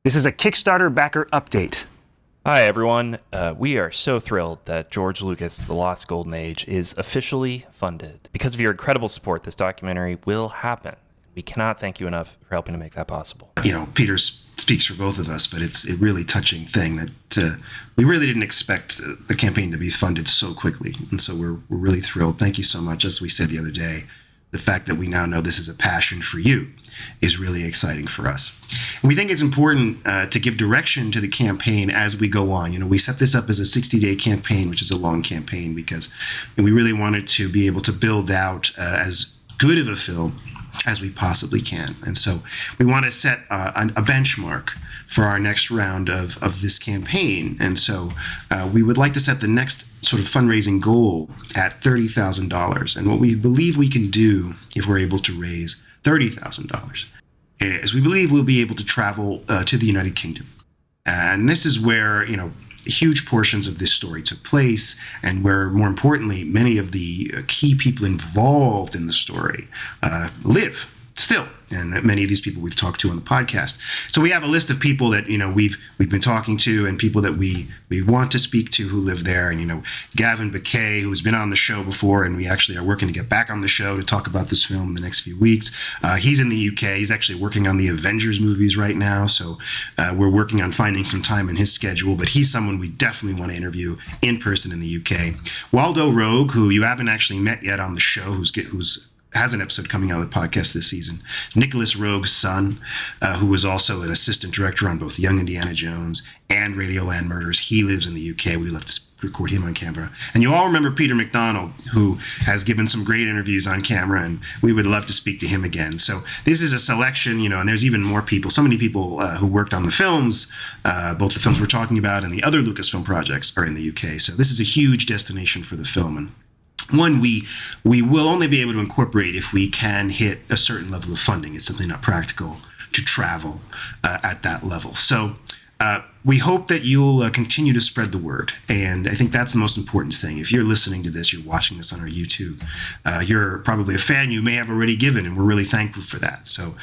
This is a Kickstarter backer update. Hi, everyone. We are so thrilled that George Lucas' The Lost Golden Age is officially funded. Because of your incredible support, this documentary will happen. We cannot thank you enough for helping to make that possible. You know, Peter speaks for both of us, but it's a really touching thing that we really didn't expect the campaign to be funded so quickly. And so we're really thrilled. Thank you so much. As we said the other day, the fact that we now know this is a passion for you is really exciting for us. And we think it's important to give direction to the campaign as we go on. You know, we set this up as a 60-day campaign, which is a long campaign, because we really wanted to be able to build out as good of a film as we possibly can. And so we want to set a benchmark for our next round of this campaign. And so we would like to set the next sort of fundraising goal at $30,000. And what we believe we can do if we're able to raise $30,000 is we believe we'll be able to travel to the United Kingdom. And this is where, you know, huge portions of this story took place, and where, more importantly, many of the key people involved in the story live still. And many of these people we've talked to on the podcast. So we have a list of people that, you know, we've been talking to, and people that we want to speak to who live there. And, you know, Gavin Baquet, who's been on the show before, and we actually are working to get back on the show to talk about this film in the next few weeks. He's in the UK. He's actually working on the Avengers movies right now. So we're working on finding some time in his schedule, but he's someone we definitely want to interview in person in the UK. Waldo Rogue, who you haven't actually met yet on the show, who's has an episode coming out of the podcast this season. Nicholas Rogue's son, who was also an assistant director on both Young Indiana Jones and Radioland Murders. He lives in the UK. We love to record him on camera. And you all remember Peter McDonald, who has given some great interviews on camera, and we would love to speak to him again. So this is a selection, you know, and there's even more people, so many people who worked on the films, both the films we're talking about and the other Lucasfilm projects are in the UK. So this is a huge destination for the film. And one, we will only be able to incorporate if we can hit a certain level of funding. It's simply not practical to travel at that level. So we hope that you'll continue to spread the word. And I think that's the most important thing. If you're listening to this, you're watching this on our YouTube, you're probably a fan you may have already given, and we're really thankful for that. So,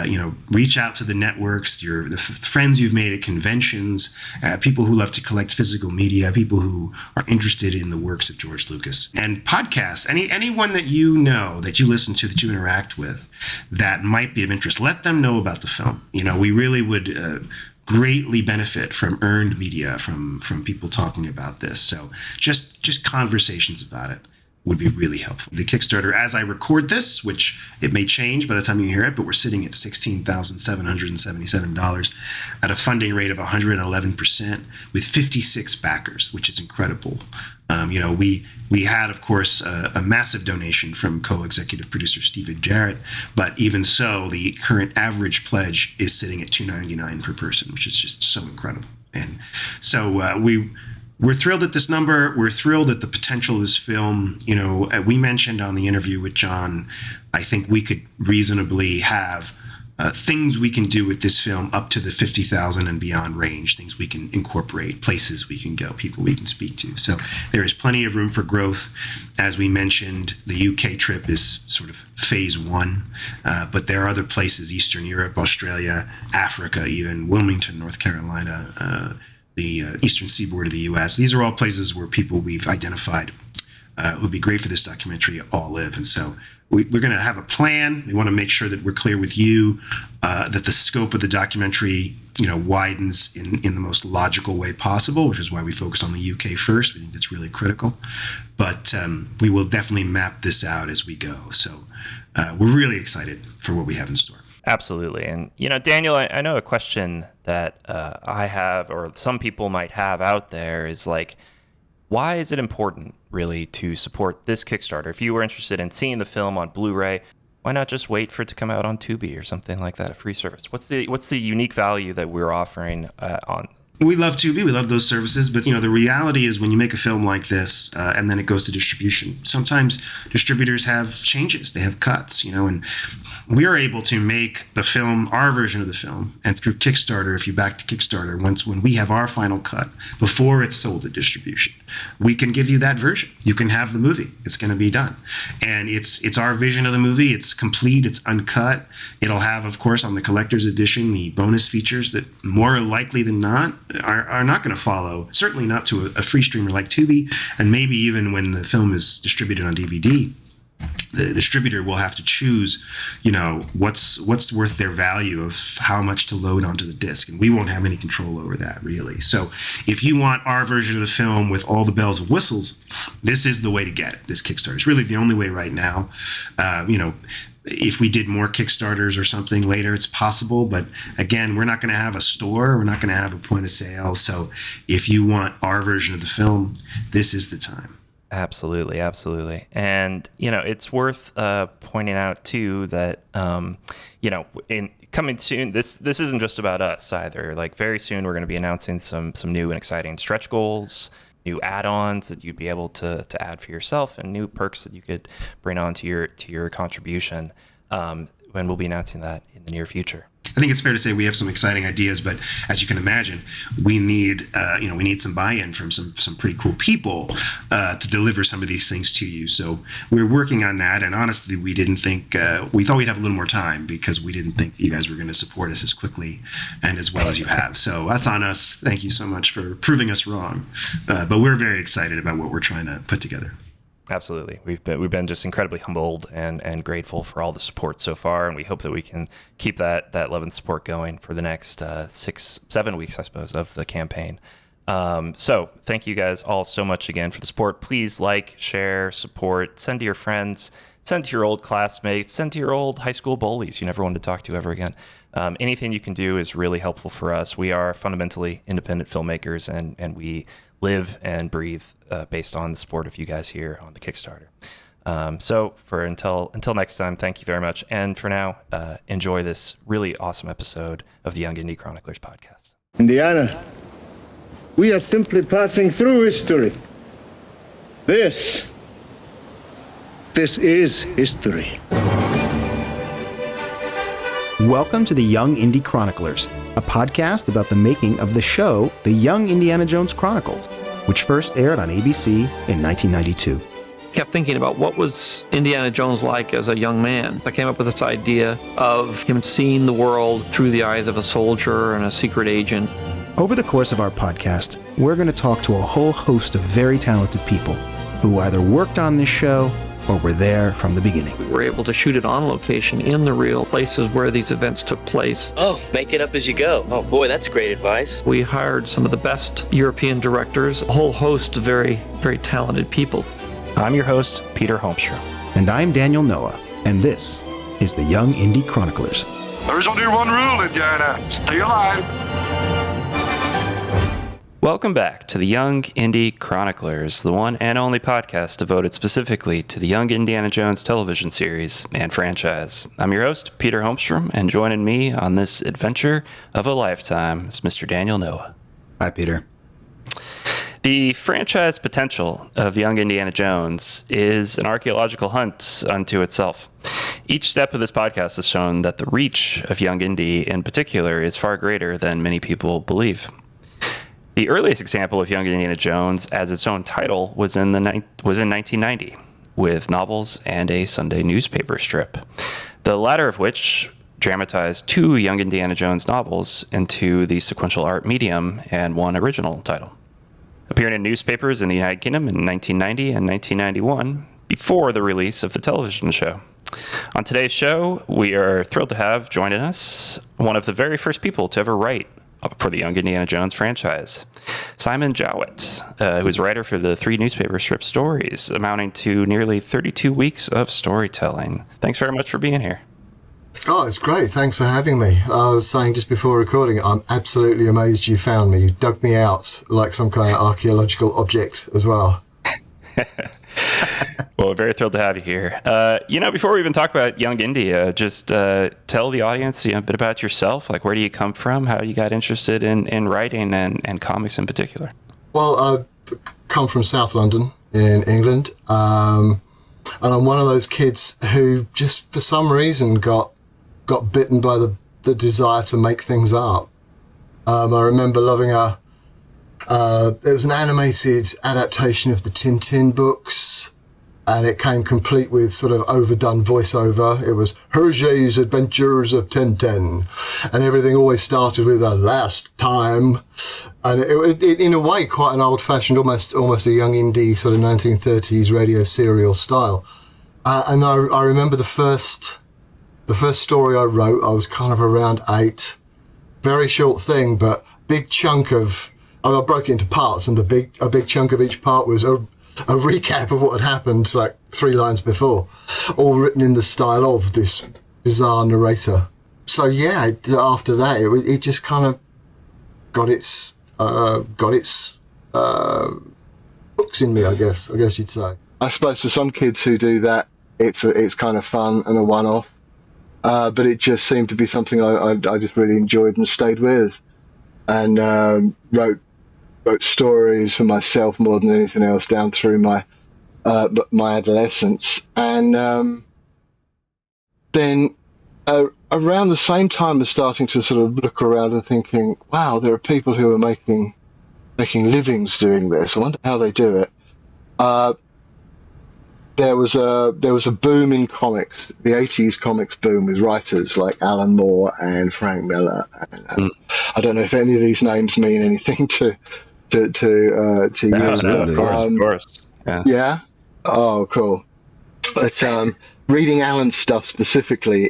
you know, reach out to the networks, the friends you've made at conventions, people who love to collect physical media, people who are interested in the works of George Lucas. And podcasts, anyone that you know, that you listen to, that you interact with, that might be of interest, let them know about the film. You know, we really would greatly benefit from earned media from people talking about this. So just conversations about it would be really helpful. The Kickstarter, as I record this, which it may change by the time you hear it, but we're sitting at $16,777 at a funding rate of 111% with 56 backers, which is incredible. You know, we had, of course, a massive donation from co-executive producer Simon Jowett, but even so, the current average pledge is sitting at $299 per person, which is just so incredible. And so we're thrilled at this number. We're thrilled at the potential of this film. You know, we mentioned on the interview with John, I think we could reasonably have things we can do with this film up to the 50,000 and beyond range, things we can incorporate, places we can go, people we can speak to. So there is plenty of room for growth. As we mentioned, the UK trip is sort of phase one, but there are other places, Eastern Europe, Australia, Africa, even Wilmington, North Carolina, the eastern seaboard of the US. These are all places where people we've identified who would be great for this documentary all live. And so we're going to have a plan. We want to make sure that we're clear with you that the scope of the documentary, you know, widens in the most logical way possible, which is why we focus on the UK first. We think that's really critical. But we will definitely map this out as we go. So we're really excited for what we have in store. Absolutely. And, you know, Daniel, I know a question that I have, or some people might have out there, is like, why is it important, really, to support this Kickstarter? If you were interested in seeing the film on Blu-ray, why not just wait for it to come out on Tubi or something like that, a free service? What's the unique value that we're offering We love Tubi. We love those services. But, the reality is when you make a film like this and then it goes to distribution, sometimes distributors have changes. They have cuts, and we are able to make the film, our version of the film, and through Kickstarter, if you back to Kickstarter, when we have our final cut, before it's sold at distribution, we can give you that version. You can have the movie. It's going to be done. And it's our vision of the movie. It's complete. It's uncut. It'll have, of course, on the collector's edition, the bonus features that more likely than not are not going to follow, certainly not to a free streamer like Tubi, and maybe even when the film is distributed on DVD, the distributor will have to choose, what's worth their value of how much to load onto the disc, and we won't have any control over that, really. So if you want our version of the film with all the bells and whistles, this is the way to get it, this Kickstarter. It's really the only way right now. If we did more Kickstarters or something later, it's possible. But again, we're not going to have a store. We're not going to have a point of sale. So if you want our version of the film, this is the time. Absolutely, absolutely. And, it's worth pointing out, too, that, in coming soon, this isn't just about us either. Like, very soon, we're going to be announcing some new and exciting stretch goals, new add-ons that you'd be able to add for yourself, and new perks that you could bring on to your contribution. And we'll be announcing that in the near future. I think it's fair to say we have some exciting ideas, but as you can imagine, we need some buy-in from some pretty cool people to deliver some of these things to you. So we're working on that, and honestly, we didn't think we thought we'd have a little more time because we didn't think you guys were going to support us as quickly and as well as you have. So that's on us. Thank you so much for proving us wrong, but we're very excited about what we're trying to put together. Absolutely. We've been just incredibly humbled and grateful for all the support so far, and we hope that we can keep that love and support going for the next 6-7 weeks, I suppose, of the campaign. So thank you guys all so much again for the support. Please like, share, support, send to your friends, send to your old classmates, send to your old high school bullies you never wanted to talk to ever again. Anything you can do is really helpful for us. We are fundamentally independent filmmakers, and we live and breathe based on the support of you guys here on the Kickstarter. So until next time, thank you very much. And for now, enjoy this really awesome episode of the Young Indie Chroniclers podcast. Indiana, we are simply passing through history. This is history. Welcome to the Young Indie Chroniclers, a podcast about the making of the show The Young Indiana Jones Chronicles, which first aired on ABC in 1992. Kept thinking about what was Indiana Jones like as a young man. I came up with this idea of him seeing the world through the eyes of a soldier and a secret agent. Over the course of our podcast, we're going to talk to a whole host of very talented people who either worked on this show or were there from the beginning. We were able to shoot it on location in the real places where these events took place. Oh, make it up as you go. Oh boy, that's great advice. We hired some of the best European directors, a whole host of very, very talented people. I'm your host, Peter Holmstrom. And I'm Daniel Noah, and this is the Young Indie Chroniclers. There's only one rule, Indiana. Stay alive. Welcome back to the Young Indie Chroniclers, the one and only podcast devoted specifically to the Young Indiana Jones television series and franchise. I'm your host, Peter Holmstrom, and joining me on this adventure of a lifetime is Mr. Daniel Noah. Hi, Peter. The franchise potential of Young Indiana Jones is an archaeological hunt unto itself. Each step of this podcast has shown that the reach of Young Indy in particular is far greater than many people believe. The earliest example of Young Indiana Jones as its own title was in 1990, with novels and a Sunday newspaper strip, the latter of which dramatized 2 Young Indiana Jones novels into the sequential art medium and one original title. Appearing in newspapers in the United Kingdom in 1990 and 1991, before the release of the television show. On today's show, we are thrilled to have joining us one of the very first people to ever write for the Young Indiana Jones franchise, Simon Jowett, who's a writer for the 3 newspaper strip stories, amounting to nearly 32 weeks of storytelling. Thanks very much for being here. Oh, it's great. Thanks for having me. I was saying just before recording, I'm absolutely amazed you found me. You dug me out like some kind of archaeological object as well. Well, very thrilled to have you here. Before we even talk about Young Indy, just tell the audience a bit about yourself. Like, where do you come from? How you got interested in writing and comics in particular? Well, I come from South London in England, and I'm one of those kids who just for some reason got bitten by the desire to make things up. I remember loving it was an animated adaptation of the Tintin books, and it came complete with sort of overdone voiceover. It was Hergé's Adventures of Tintin, and everything always started with a last time. And it in a way, quite an old-fashioned, almost a Young Indy sort of 1930s radio serial style. And I remember the first story I wrote, I was kind of around 8. Very short thing, but big chunk of... I broke it into parts, and a big chunk of each part was a recap of what had happened like 3 lines before, all written in the style of this bizarre narrator. So yeah, after that, it just kind of got its hooks in me, I guess you'd say. I suppose for some kids who do that, it's kind of fun and a one-off, but it just seemed to be something I just really enjoyed and stayed with, and wrote stories for myself more than anything else down through my adolescence. And then around the same time as starting to sort of look around and thinking, wow, there are people who are making livings doing this. I wonder how they do it. There was a boom in comics, the 80s comics boom, with writers like Alan Moore and Frank Miller. And, I don't know if any of these names mean anything to you. Absolutely, of course. Yeah. Oh, cool. But reading Alan's stuff specifically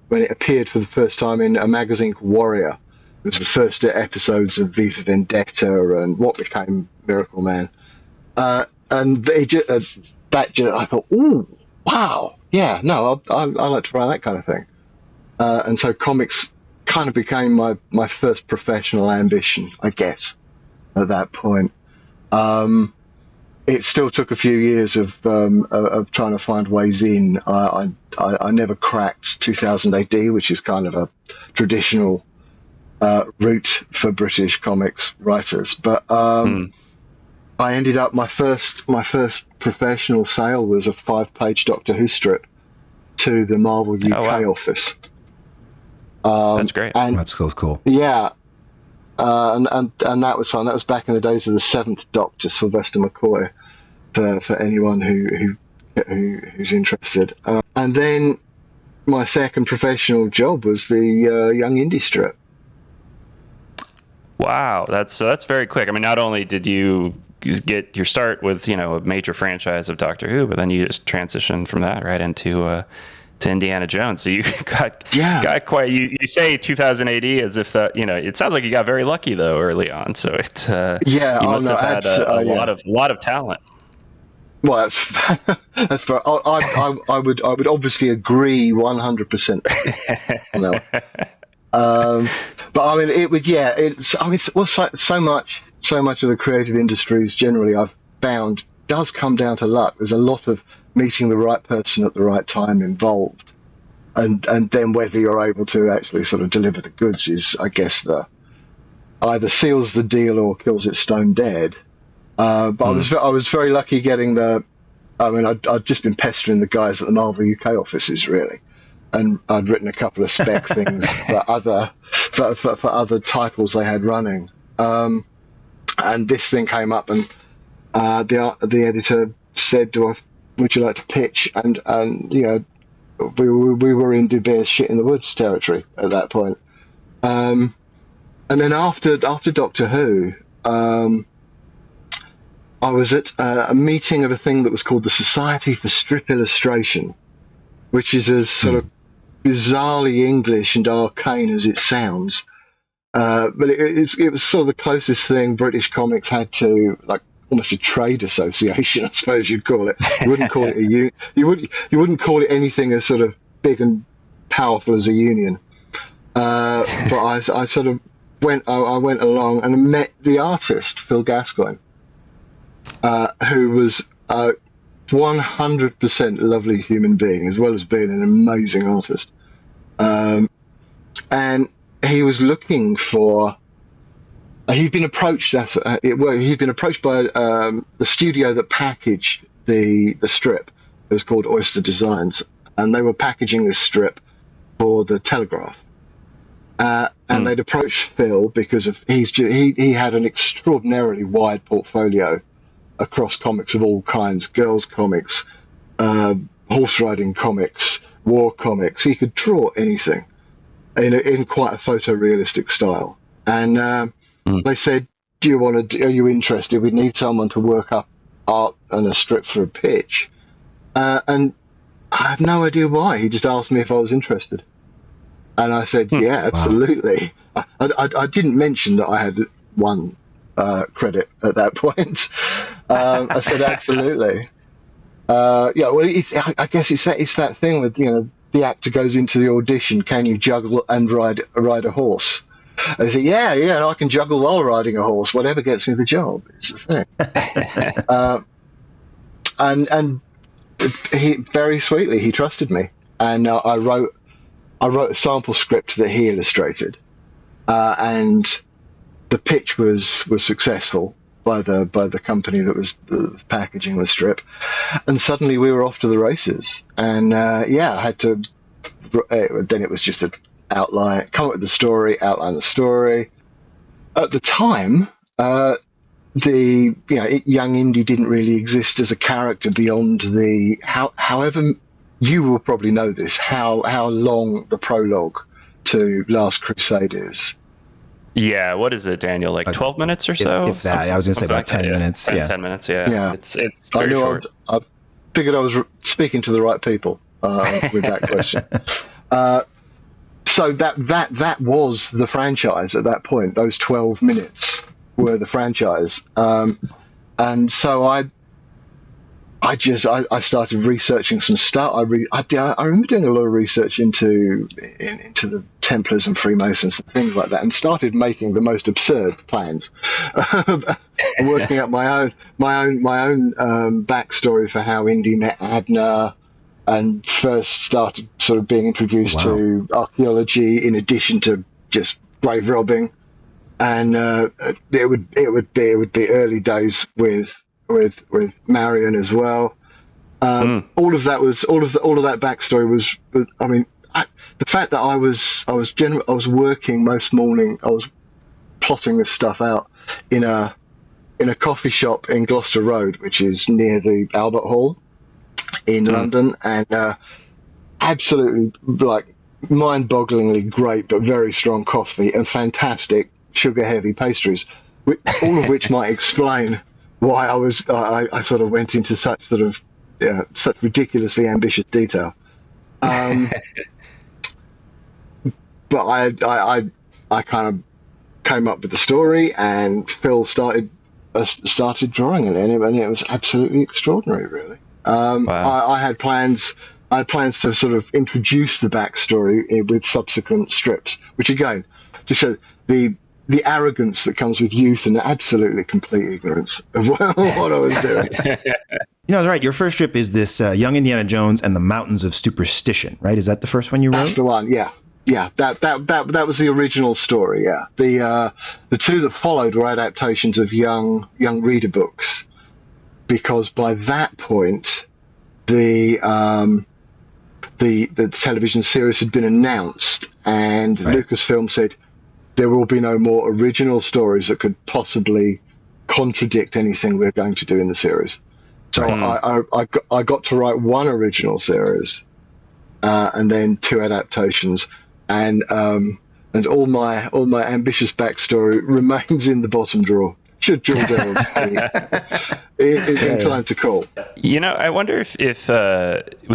when it appeared for the first time in a magazine called Warrior, it was the first episodes of V for Vendetta and what became Miracle Man, and they I thought, ooh, wow, yeah, no, I like to write that kind of thing, and so comics kind of became my first professional ambition, I guess. At that point, it still took a few years of trying to find ways in. I never cracked 2000 AD, which is kind of a traditional route for British comics writers. But I ended up my first professional sale was a 5-page Doctor Who strip to the Marvel UK office. That's great. That's cool. Yeah. And that was fun. That was back in the days of the 7th Doctor, Sylvester McCoy, for anyone who's interested. And then my second professional job was the Young Indy strip. Wow, that's very quick. I mean, not only did you get your start with a major franchise of Doctor Who, but then you just transitioned from that right into to Indiana Jones. So you got quite. You say 2000 AD as if it sounds like you got very lucky though early on. So it you must have had a lot of talent. Well, that's fair. I would obviously agree 100%. No. But I mean, it would. Yeah, it's. I mean, so much of the creative industries generally, I've found, does come down to luck. There's a lot of meeting the right person at the right time involved, and then whether you're able to actually sort of deliver the goods is, I guess, the either seals the deal or kills it stone dead. But I was very lucky getting the. I mean, I'd just been pestering the guys at the Marvel UK offices really, and I'd written a couple of spec things for other titles they had running. And this thing came up, and the editor said, "Would you like to pitch?" And we were in Du Bois shit in the woods territory at that point. And then after Doctor Who, I was at a meeting of a thing that was called the Society for Strip Illustration, which is as sort of bizarrely English and arcane as it sounds. But it was sort of the closest thing British comics had to like almost a trade association, I suppose you'd call it. You wouldn't call it you wouldn't call it anything as sort of big and powerful as a union. But I sort of went along and met the artist Phil Gascoigne, who was 100% lovely human being, as well as being an amazing artist. And he was looking for. He'd been approached. He'd been approached by the studio that packaged the strip. It was called Oyster Designs, and they were packaging this strip for the Telegraph. And they'd approached Phil because of he had an extraordinarily wide portfolio across comics of all kinds: girls' comics, horse riding comics, war comics. He could draw anything in quite a photorealistic style. And they said, are you interested? We need someone to work up art and a strip for a pitch. And I have no idea why. He just asked me if I was interested. And I said, yeah, absolutely. Wow. I didn't mention that I had one credit at that point. I said, absolutely. Well, I guess it's that thing with, the actor goes into the audition, can you juggle and ride a horse? And I said, yeah, I can juggle while riding a horse, whatever gets me the job. It's the thing. And he very sweetly, he trusted me. And I wrote a sample script that he illustrated, and the pitch was successful by the company that was packaging the strip, and suddenly we were off to the races. And I had to. Then it was just an outline, come up with the story, outline the story. At the time, Young Indy didn't really exist as a character beyond however. You will probably know this, how long the prologue to Last Crusade is. Yeah, what is it, Daniel? Like 12 minutes or so? If that, I was going to say about 10 minutes. Yeah. 10 minutes, yeah. It's very short. I figured I was speaking to the right people with that question. So that was the franchise at that point. Those 12 minutes were the franchise. And so I started researching some stuff. I remember doing a lot of research into the Templars and Freemasons and things like that, and started making the most absurd plans, working out my own backstory for how Indy met Abner, and first started sort of being introduced to archaeology in addition to just grave robbing, and it would be early days with Marion as well. All of that backstory was I mean, the fact that I was working most morning. I was plotting this stuff out in a coffee shop in Gloucester Road, which is near the Albert Hall in London, and absolutely like mind-bogglingly great but very strong coffee and fantastic sugar-heavy pastries, all of which might explain why I sort of went into such ridiculously ambitious detail. But I kind of came up with the story, and Phil started drawing it, and it was absolutely extraordinary, really. Wow. I had plans to sort of introduce the backstory with subsequent strips, which again, to show the arrogance that comes with youth and absolutely complete ignorance of what I was doing. That's right. Your first strip is this Young Indiana Jones and the Mountains of Superstition, right? Is that the first one you wrote? That's the one, yeah. Yeah, that was the original story, yeah. The two that followed were adaptations of young reader books, because by that point the television series had been announced, and Lucasfilm said there will be no more original stories that could possibly contradict anything we're going to do in the series. So I got to write one original series, and then two adaptations, and all my ambitious backstory remains in the bottom drawer. Should Jill Dale is inclined to call. I wonder if we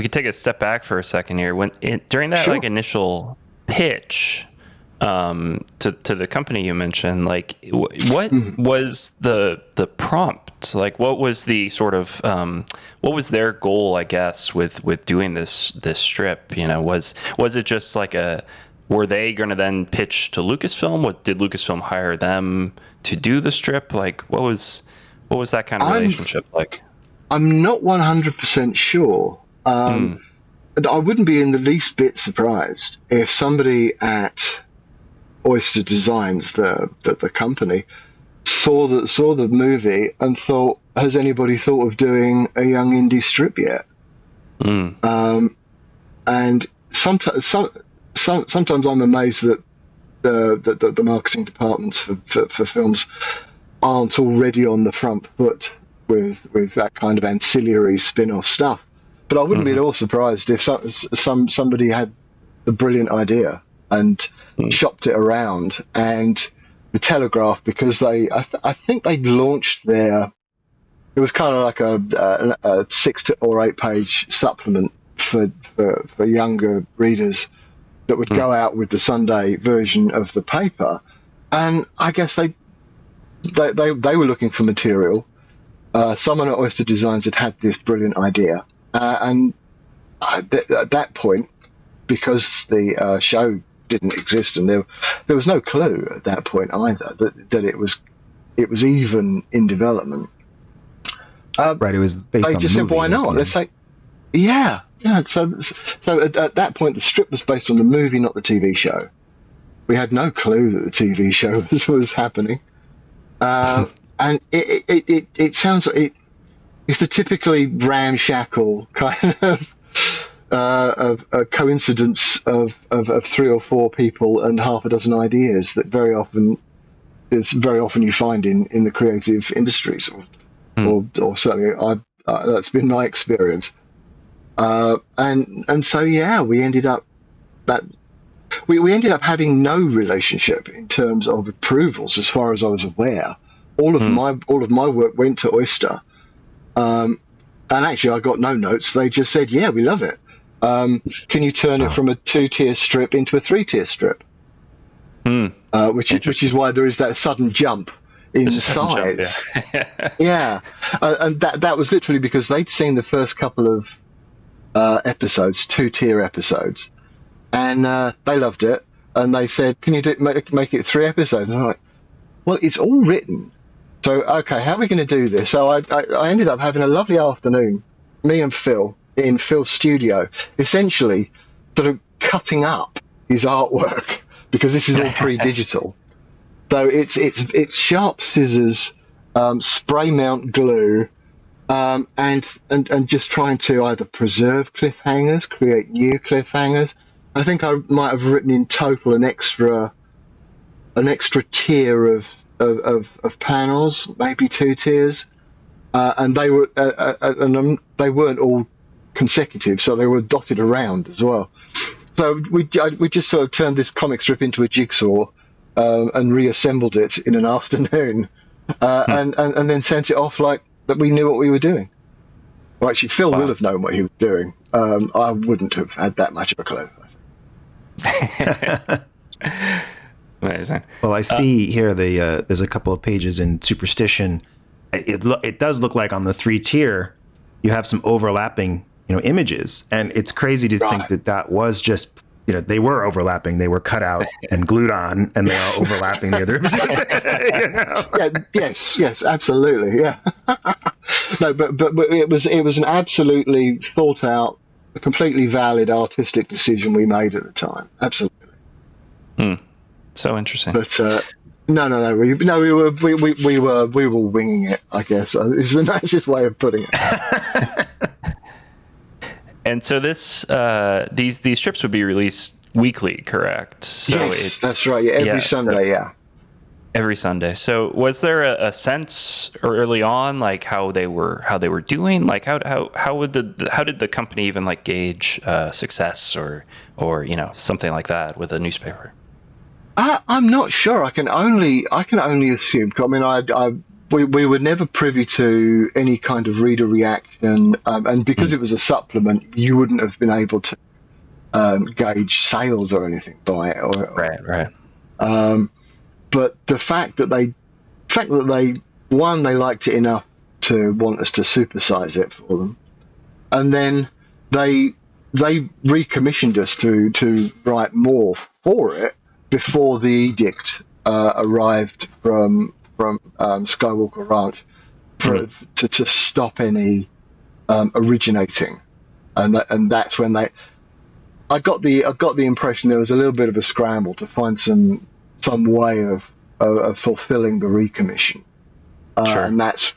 could take a step back for a second here. During that initial pitch to the company you mentioned, like what was the prompt? Like, what was the sort of what was their goal, I guess, with doing this strip? Was it just like were they going to then pitch to Lucasfilm? Did Lucasfilm hire them to do the strip? Like, what was that kind of relationship like? I'm not 100% sure. And I wouldn't be in the least bit surprised if somebody at Oyster Designs, the company, saw the movie and thought, has anybody thought of doing a Young Indy strip yet? And sometimes I'm amazed that the marketing departments for films aren't already on the front foot with that kind of ancillary spin-off stuff. But I wouldn't be at all surprised if somebody had a brilliant idea and shopped it around. And the Telegraph, because I think they launched their, it was kind of like a 6 or 8 page supplement for younger readers that would go out with the Sunday version of the paper. And I guess they were looking for material. Someone at Oyster Designs had this brilliant idea. And at that point, because the show didn't exist and there was no clue at that point either that it was even in development. Right, it was based on the movie. They just said, why not? Let's say, yeah. So at that point, the strip was based on the movie, not the TV show. We had no clue that the TV show was happening. And it sounds like it's the typically ramshackle kind of a coincidence of 3 or 4 people and half a dozen ideas that very often you find in the creative industries, or certainly that's been my experience. And so we ended up we ended up having no relationship in terms of approvals, as far as I was aware. All of my work went to Oyster, and actually I got no notes. They just said, "Yeah, we love it. Can you turn it from a 2-tier strip into a 3-tier strip?" Which is why there is that sudden jump in size. Yeah, and that was literally because they'd seen the first couple of episodes, 2-tier episodes, and they loved it. And they said, "Can you make it 3 episodes?" And I'm like, "Well, it's all written. So, okay, how are we going to do this?" So I ended up having a lovely afternoon, me and Phil, in Phil's studio, essentially sort of cutting up his artwork, because this is all pre-digital. So it's sharp scissors, spray mount glue, and just trying to either preserve cliffhangers, create new cliffhangers. I think I might have written in total an extra tier of panels, maybe 2 tiers, and they were they weren't all consecutive, so they were dotted around as well. So we just sort of turned this comic strip into a jigsaw and reassembled it in an afternoon, and then sent it off like that. We knew what we were doing. Well, actually, Phil will have known what he was doing. I wouldn't have had that much of a clue. Amazing. Well, I see here there's a couple of pages in Superstition. It does look like on the 3-tier you have some overlapping images, and it's crazy to think that was just they were overlapping. They were cut out and glued on, and they are overlapping the other images. Yeah. Yes, absolutely. Yeah. No, but it was an absolutely thought out, a completely valid artistic decision we made at the time. Absolutely. So interesting. But no. We were winging it, I guess. It's the nicest way of putting it. And so this these strips would be released weekly, correct? So yes, that's right. Yeah, every Sunday. Yeah. Every Sunday. So was there a sense early on, like how they were doing? Like how did the company even like gauge success or something like that with a newspaper? I'm not sure. I can only assume. I mean, we were never privy to any kind of reader reaction, and because it was a supplement, you wouldn't have been able to gauge sales or anything by it. Right. But the fact that they liked it enough to want us to supersize it for them, and then they recommissioned us to write more for it before the edict arrived from Skywalker Ranch to stop any originating, and that's when I got the impression there was a little bit of a scramble to find some way of fulfilling the recommission, Sure. and that's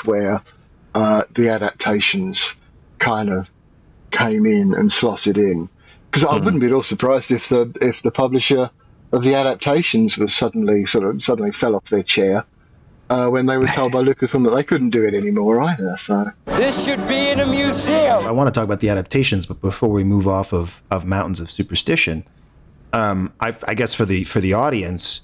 where the adaptations kind of came in and slotted in. Because I wouldn't be at all surprised if the publisher of the adaptations was suddenly fell off their chair when they were told by Lucasfilm that they couldn't do it anymore either. So this should be in a museum. I want to talk about the adaptations, but before we move off of Mountains of Superstition, I guess for the audience,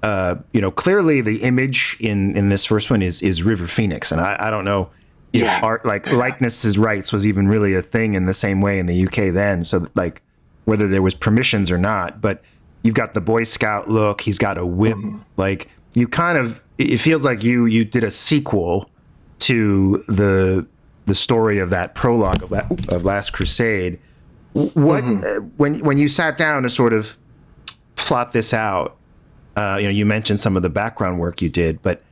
clearly the image in this first one is River Phoenix, and I don't know if art likeness as rights was even really a thing in the same way in the UK then. So like whether there was permissions or not, but you've got the Boy Scout look. He's got a whip. Like you kind of, it feels like you did a sequel to the story of that prologue of Last Crusade. What when you sat down to sort of plot this out, you mentioned some of the background work you did, but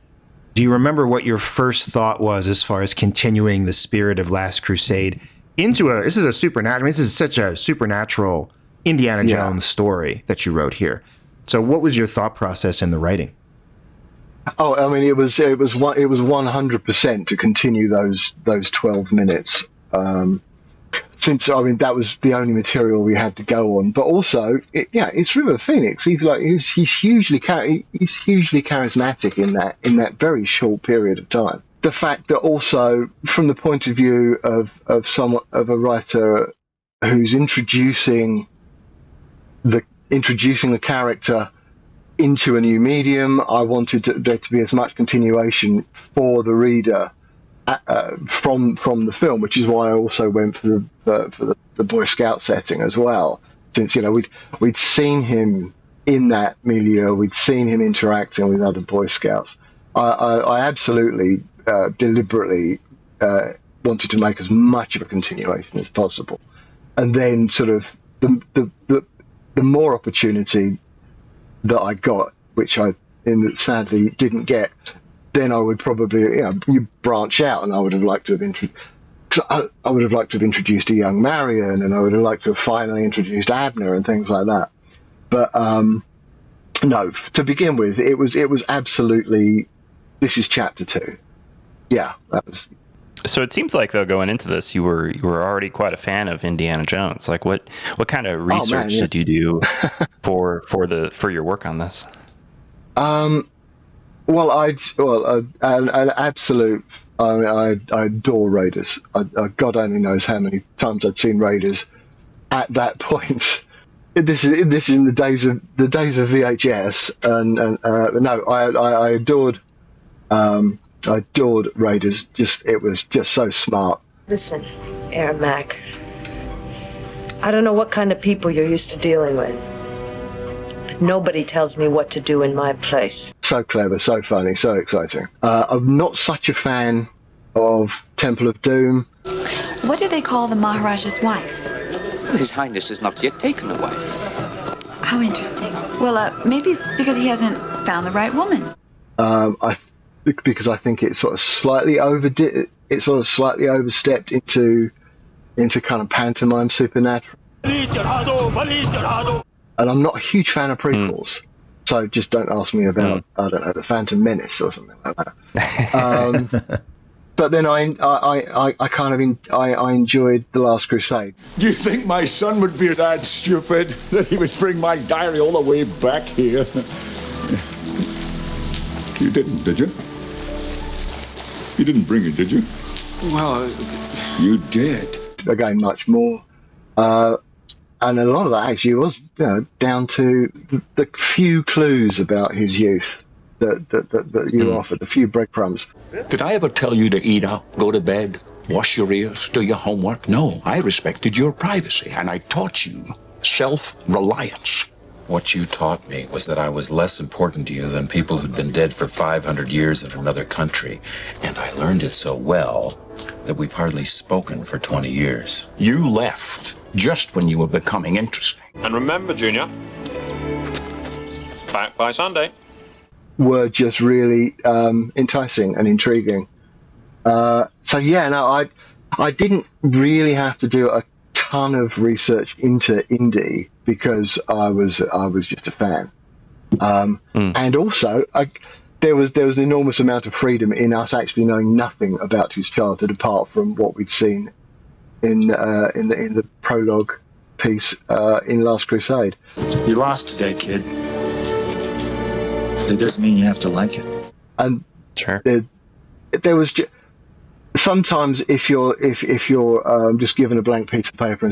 do you remember what your first thought was as far as continuing the spirit of Last Crusade into this is such a supernatural Indiana Jones story that you wrote here. So what was your thought process in the writing? Oh, I mean, it was 100% to continue those 12 minutes. Since that was the only material we had to go on, but also, it's River Phoenix. He's hugely charismatic in that very short period of time. The fact that also, from the point of view of a writer who's introducing the character into a new medium, I wanted there to be as much continuation for the reader from the film, which is why I also went for the Boy Scout setting as well. Since we'd seen him in that milieu, we'd seen him interacting with other Boy Scouts. I absolutely deliberately wanted to make as much of a continuation as possible, and then sort of the more opportunity that I got, which I sadly didn't get, then I would probably you branch out, and I would have liked to have introduced a young Marion, and I would have liked to have finally introduced Abner and things like that. But no, to begin with, it was absolutely, this is chapter 2. Yeah, that was. So it seems like, though, going into this, you were already quite a fan of Indiana Jones. Like, what kind of research did you do for your work on this? Well, an absolute. I adore Raiders. God only knows how many times I'd seen Raiders. At that point, this is in the days of VHS, and no, I adored. I adored Raiders. It was just so smart. Listen, Mac. I don't know what kind of people you're used to dealing with. Nobody tells me what to do in my place. So clever, so funny, so exciting. I'm not such a fan of Temple of Doom. What do they call the Maharaja's wife? His Highness has not yet taken a wife. How interesting. Well, maybe it's because he hasn't found the right woman. Because I think it sort of slightly overstepped into kind of pantomime supernatural. And I'm not a huge fan of prequels, so just don't ask me about I don't know, the Phantom Menace or something like that. But then I enjoyed The Last Crusade. Do you think my son would be that stupid that he would bring my diary all the way back here? You didn't, did you? You didn't bring it, did you? Well, you did. Again, much more. And a lot of that actually was down to the few clues about his youth that you offered, the few breadcrumbs. Did I ever tell you to eat out, go to bed, wash your ears, do your homework? No, I respected your privacy, and I taught you self-reliance. What you taught me was that I was less important to you than people who'd been dead for 500 years in another country. And I learned it so well that we've hardly spoken for 20 years. You left just when you were becoming interesting. And remember, Junior, back by Sunday. Were just really enticing and intriguing. So yeah, no, I didn't really have to do a ton of research into Indy because I was just a fan, and also there was an enormous amount of freedom in us actually knowing nothing about his childhood apart from what we'd seen in the prologue piece in Last Crusade. You lost today, kid. It doesn't mean you have to like it. And sure, there was sometimes if you're just given a blank piece of paper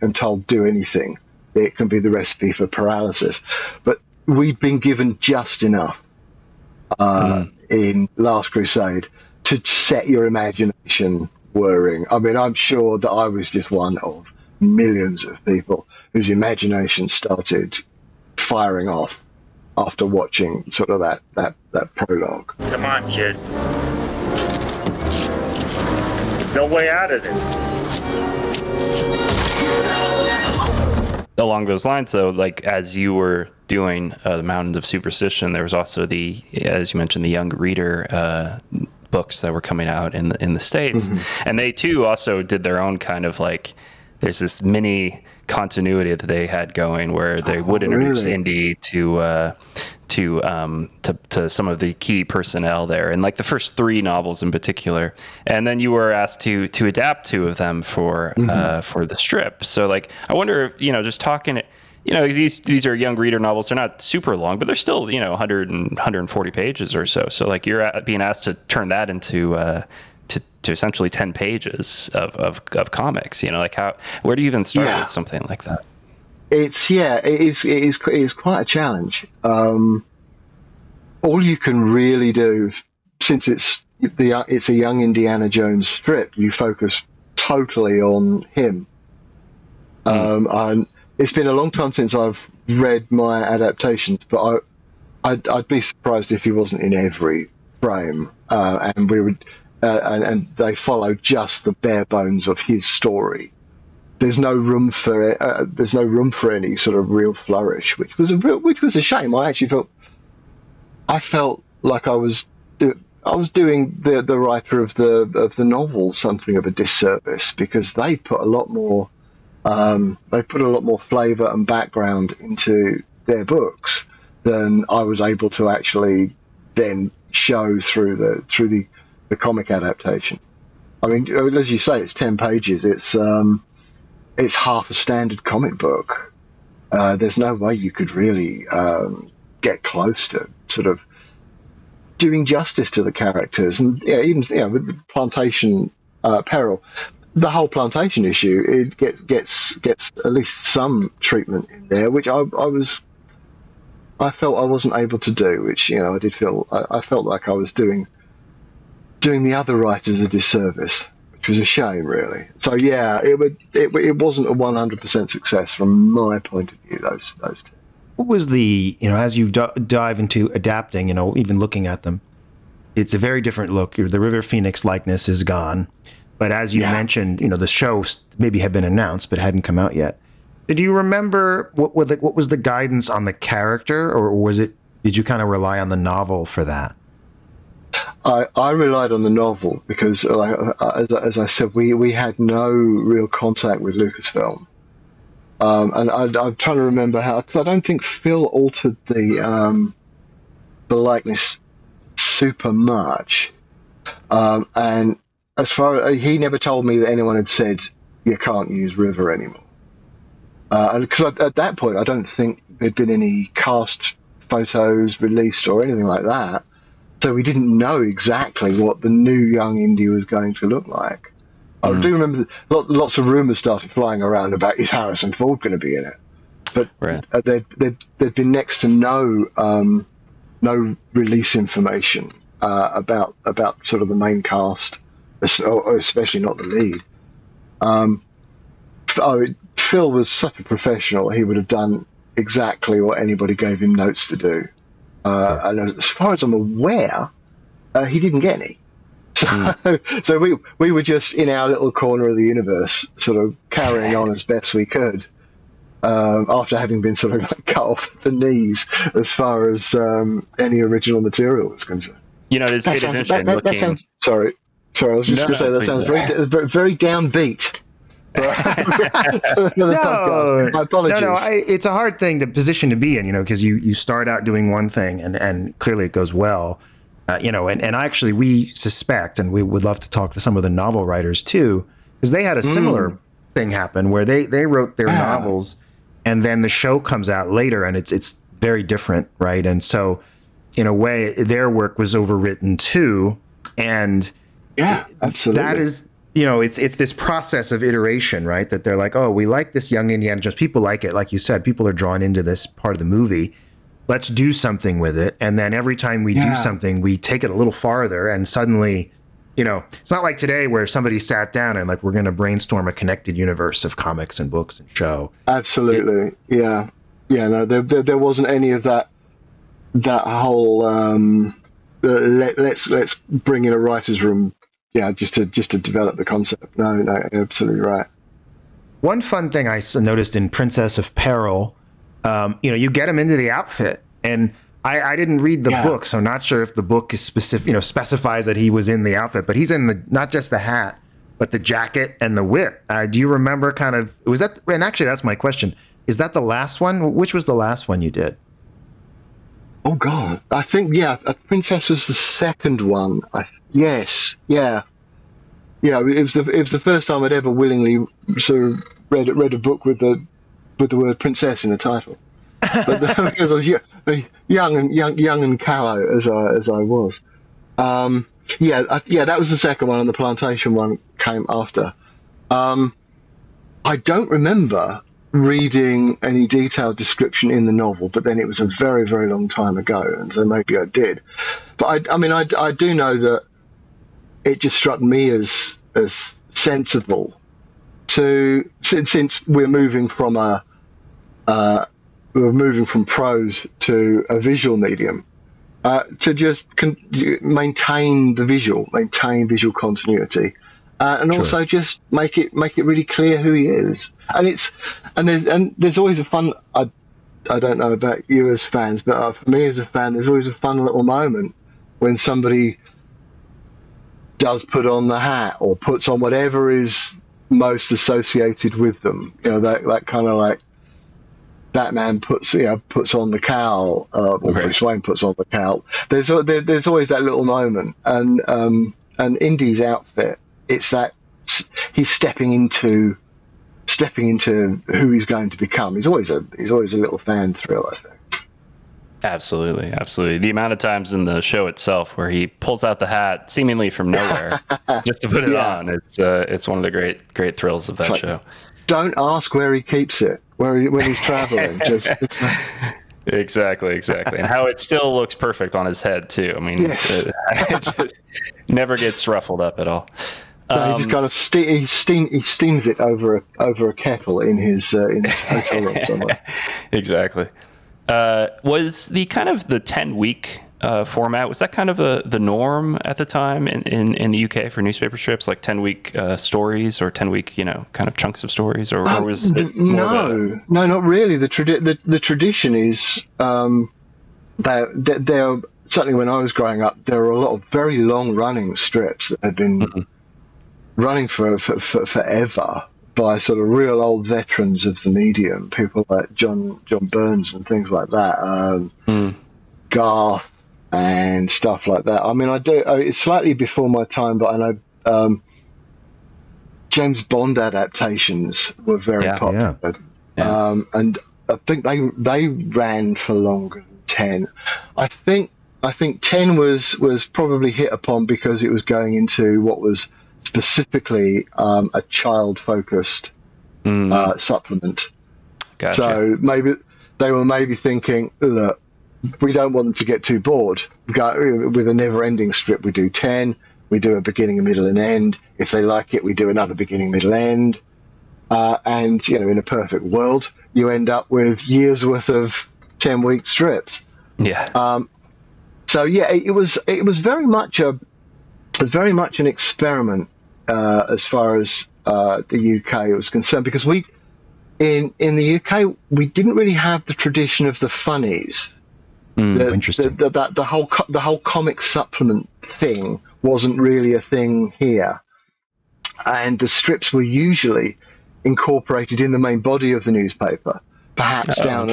and told do anything, it can be the recipe for paralysis. But we'd been given just enough in Last Crusade to set your imagination whirring. I mean, I'm sure that I was just one of millions of people whose imagination started firing off after watching sort of that prologue. Come on, kid. There's no way out of this. Along those lines, though, like as you were doing the Mountains of Superstition, there was also as you mentioned, the young reader books that were coming out in the States, and they too also did their own kind of like. There's this mini continuity that they had going where they would introduce Indy to some of the key personnel there, and like the first 3 novels in particular, and then you were asked to adapt 2 of them for the strip. So like I wonder if just talking, these are young reader novels. They're not super long, but they're still 100 and 140 pages or so. So like you're being asked to turn that into to essentially 10 pages of comics. Like where do you even start with something like that? It is quite a challenge. All you can really do, since it's a Young Indiana Jones strip, you focus totally on him. And it's been a long time since I've read my adaptations, but I'd be surprised if he wasn't in every frame. And we would, and they follow just the bare bones of his story. There's no room for it. There's no room for any sort of real flourish, which was a shame. I felt like I was doing the writer of the novel something of a disservice, because they put a lot more flavour and background into their books than I was able to actually then show through the comic adaptation. I mean, as you say, it's 10 pages. It's half a standard comic book. There's no way you could really get close to sort of doing justice to the characters. And even with the Plantation Peril, the whole Plantation issue, it gets at least some treatment in there, which I felt I wasn't able to do. Which I did feel I felt like I was doing the other writers a disservice, which was a shame, really. So it wasn't a 100% success from my point of view. Those two. What was the as you dive into adapting, even looking at them, it's a very different look. The River Phoenix likeness is gone, but as you mentioned, the show maybe had been announced but hadn't come out yet. Did you remember what was the guidance on the character, or did you kind of rely on the novel for that? I relied on the novel because, as I said, we had no real contact with Lucasfilm, and I'm trying to remember how, because I don't think Phil altered the likeness super much, and as far as he never told me that anyone had said you can't use River anymore, and because at that point I don't think there'd been any cast photos released or anything like that. So we didn't know exactly what the new young Indy was going to look like. I do remember lots of rumours started flying around about is Harrison Ford going to be in it, but there'd been next to no release information about sort of the main cast, or especially not the lead. Phil was such a professional; he would have done exactly what anybody gave him notes to do. And as far as I'm aware, he didn't get any. So we were just in our little corner of the universe, sort of carrying on as best we could, after having been sort of cut off the knees as far as any original material was concerned. It is interesting. Sorry. Sorry, I was just going to say that sounds very, very downbeat. My apologies. No, it's a hard thing, the position to be in, because you start out doing one thing and clearly it goes well, and actually we suspect, and we would love to talk to some of the novel writers too, because they had a similar thing happen where they wrote their novels and then the show comes out later and it's very different, right? And so in a way their work was overwritten too, and absolutely. that is, it's this process of iteration, right? That they're like, oh, we like this Young Indiana Jones. People like it. Like you said, people are drawn into this part of the movie. Let's do something with it. And then every time we do something, we take it a little farther. And suddenly, it's not like today where somebody sat down and like, we're going to brainstorm a connected universe of comics and books and show. Absolutely. No, there wasn't any of that whole, let's bring in a writer's room. Just to develop the concept. No, absolutely right. One fun thing I noticed in Princess of Peril, you get him into the outfit, and I didn't read the book, so I'm not sure if the book is specific, specifies that he was in the outfit, but he's in not just the hat, but the jacket and the whip. Do you remember was that? And actually, that's my question. Is that the last one? Which was the last one you did? Oh God, I think Princess was the second one. Yes. It was the first time I'd ever willingly sort of read a book with the word princess in the title. But because I was young and callow as I was. That was the second one, and the Plantation one came after. I don't remember reading any detailed description in the novel, but then it was a very, very long time ago, and so maybe I did. But I do know that it just struck me as sensible since we're moving from prose to a visual medium, to just maintain visual continuity. And also just make it really clear who he is, and there's always a fun. I don't know about you as fans, but for me as a fan, there's always a fun little moment when somebody does put on the hat or puts on whatever is most associated with them. That kind of like Batman puts on the cowl, or Bruce Wayne puts on the cowl. There's always that little moment, and Indy's outfit. It's that he's stepping into who he's going to become. He's always a little fan thrill, I think. Absolutely. The amount of times in the show itself where he pulls out the hat seemingly from nowhere just to put it on, it's one of the great thrills of that show. Don't ask where he keeps it when he's traveling. Exactly, and how it still looks perfect on his head too. I mean, it just never gets ruffled up at all. So he just kind of he steams it over a kettle in his hotel room somewhere. Exactly. Was the kind of the 10-week format, was that kind of the norm at the time in the UK for newspaper strips, like 10-week stories or 10-week kind of chunks of stories, or was it no, not really. The tradition is that there, certainly when I was growing up, there were a lot of very long running strips that had been running for forever by sort of real old veterans of the medium, people like John Burns and things like that, Garth and stuff like that. I mean, it's slightly before my time, but I know James Bond adaptations were very popular. And I think they ran for longer than 10. I think 10 was probably hit upon because it was going into what was specifically a child-focused supplement. Gotcha. So maybe they were thinking, look, we don't want them to get too bored. With a never-ending strip, we do 10, we do a beginning, a middle, and end. If they like it, we do another beginning, middle, end. And in a perfect world, you end up with years worth of 10-week strips. Yeah. It was very much an experiment as far as the UK was concerned, because in the UK we didn't really have the tradition of the funnies. Interesting. The whole comic supplement thing wasn't really a thing here, and the strips were usually incorporated in the main body of the newspaper, perhaps down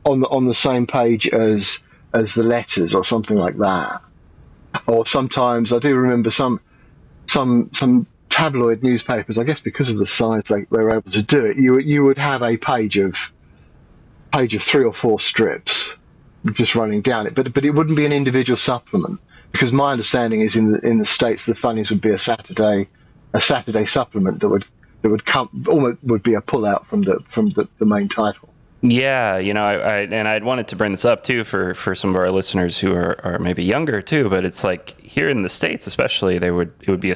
on the same page as the letters or something like that. Or sometimes I do remember some tabloid newspapers, I guess because of the size they were able to do it, you would have a page of 3 or 4 strips just running down it, but it wouldn't be an individual supplement, because my understanding is in the States the funnies would be a Saturday supplement that would come, almost would be a pullout from the main title. Yeah, I'd wanted to bring this up too for some of our listeners who are maybe younger too, but it's like here in the States especially, it would be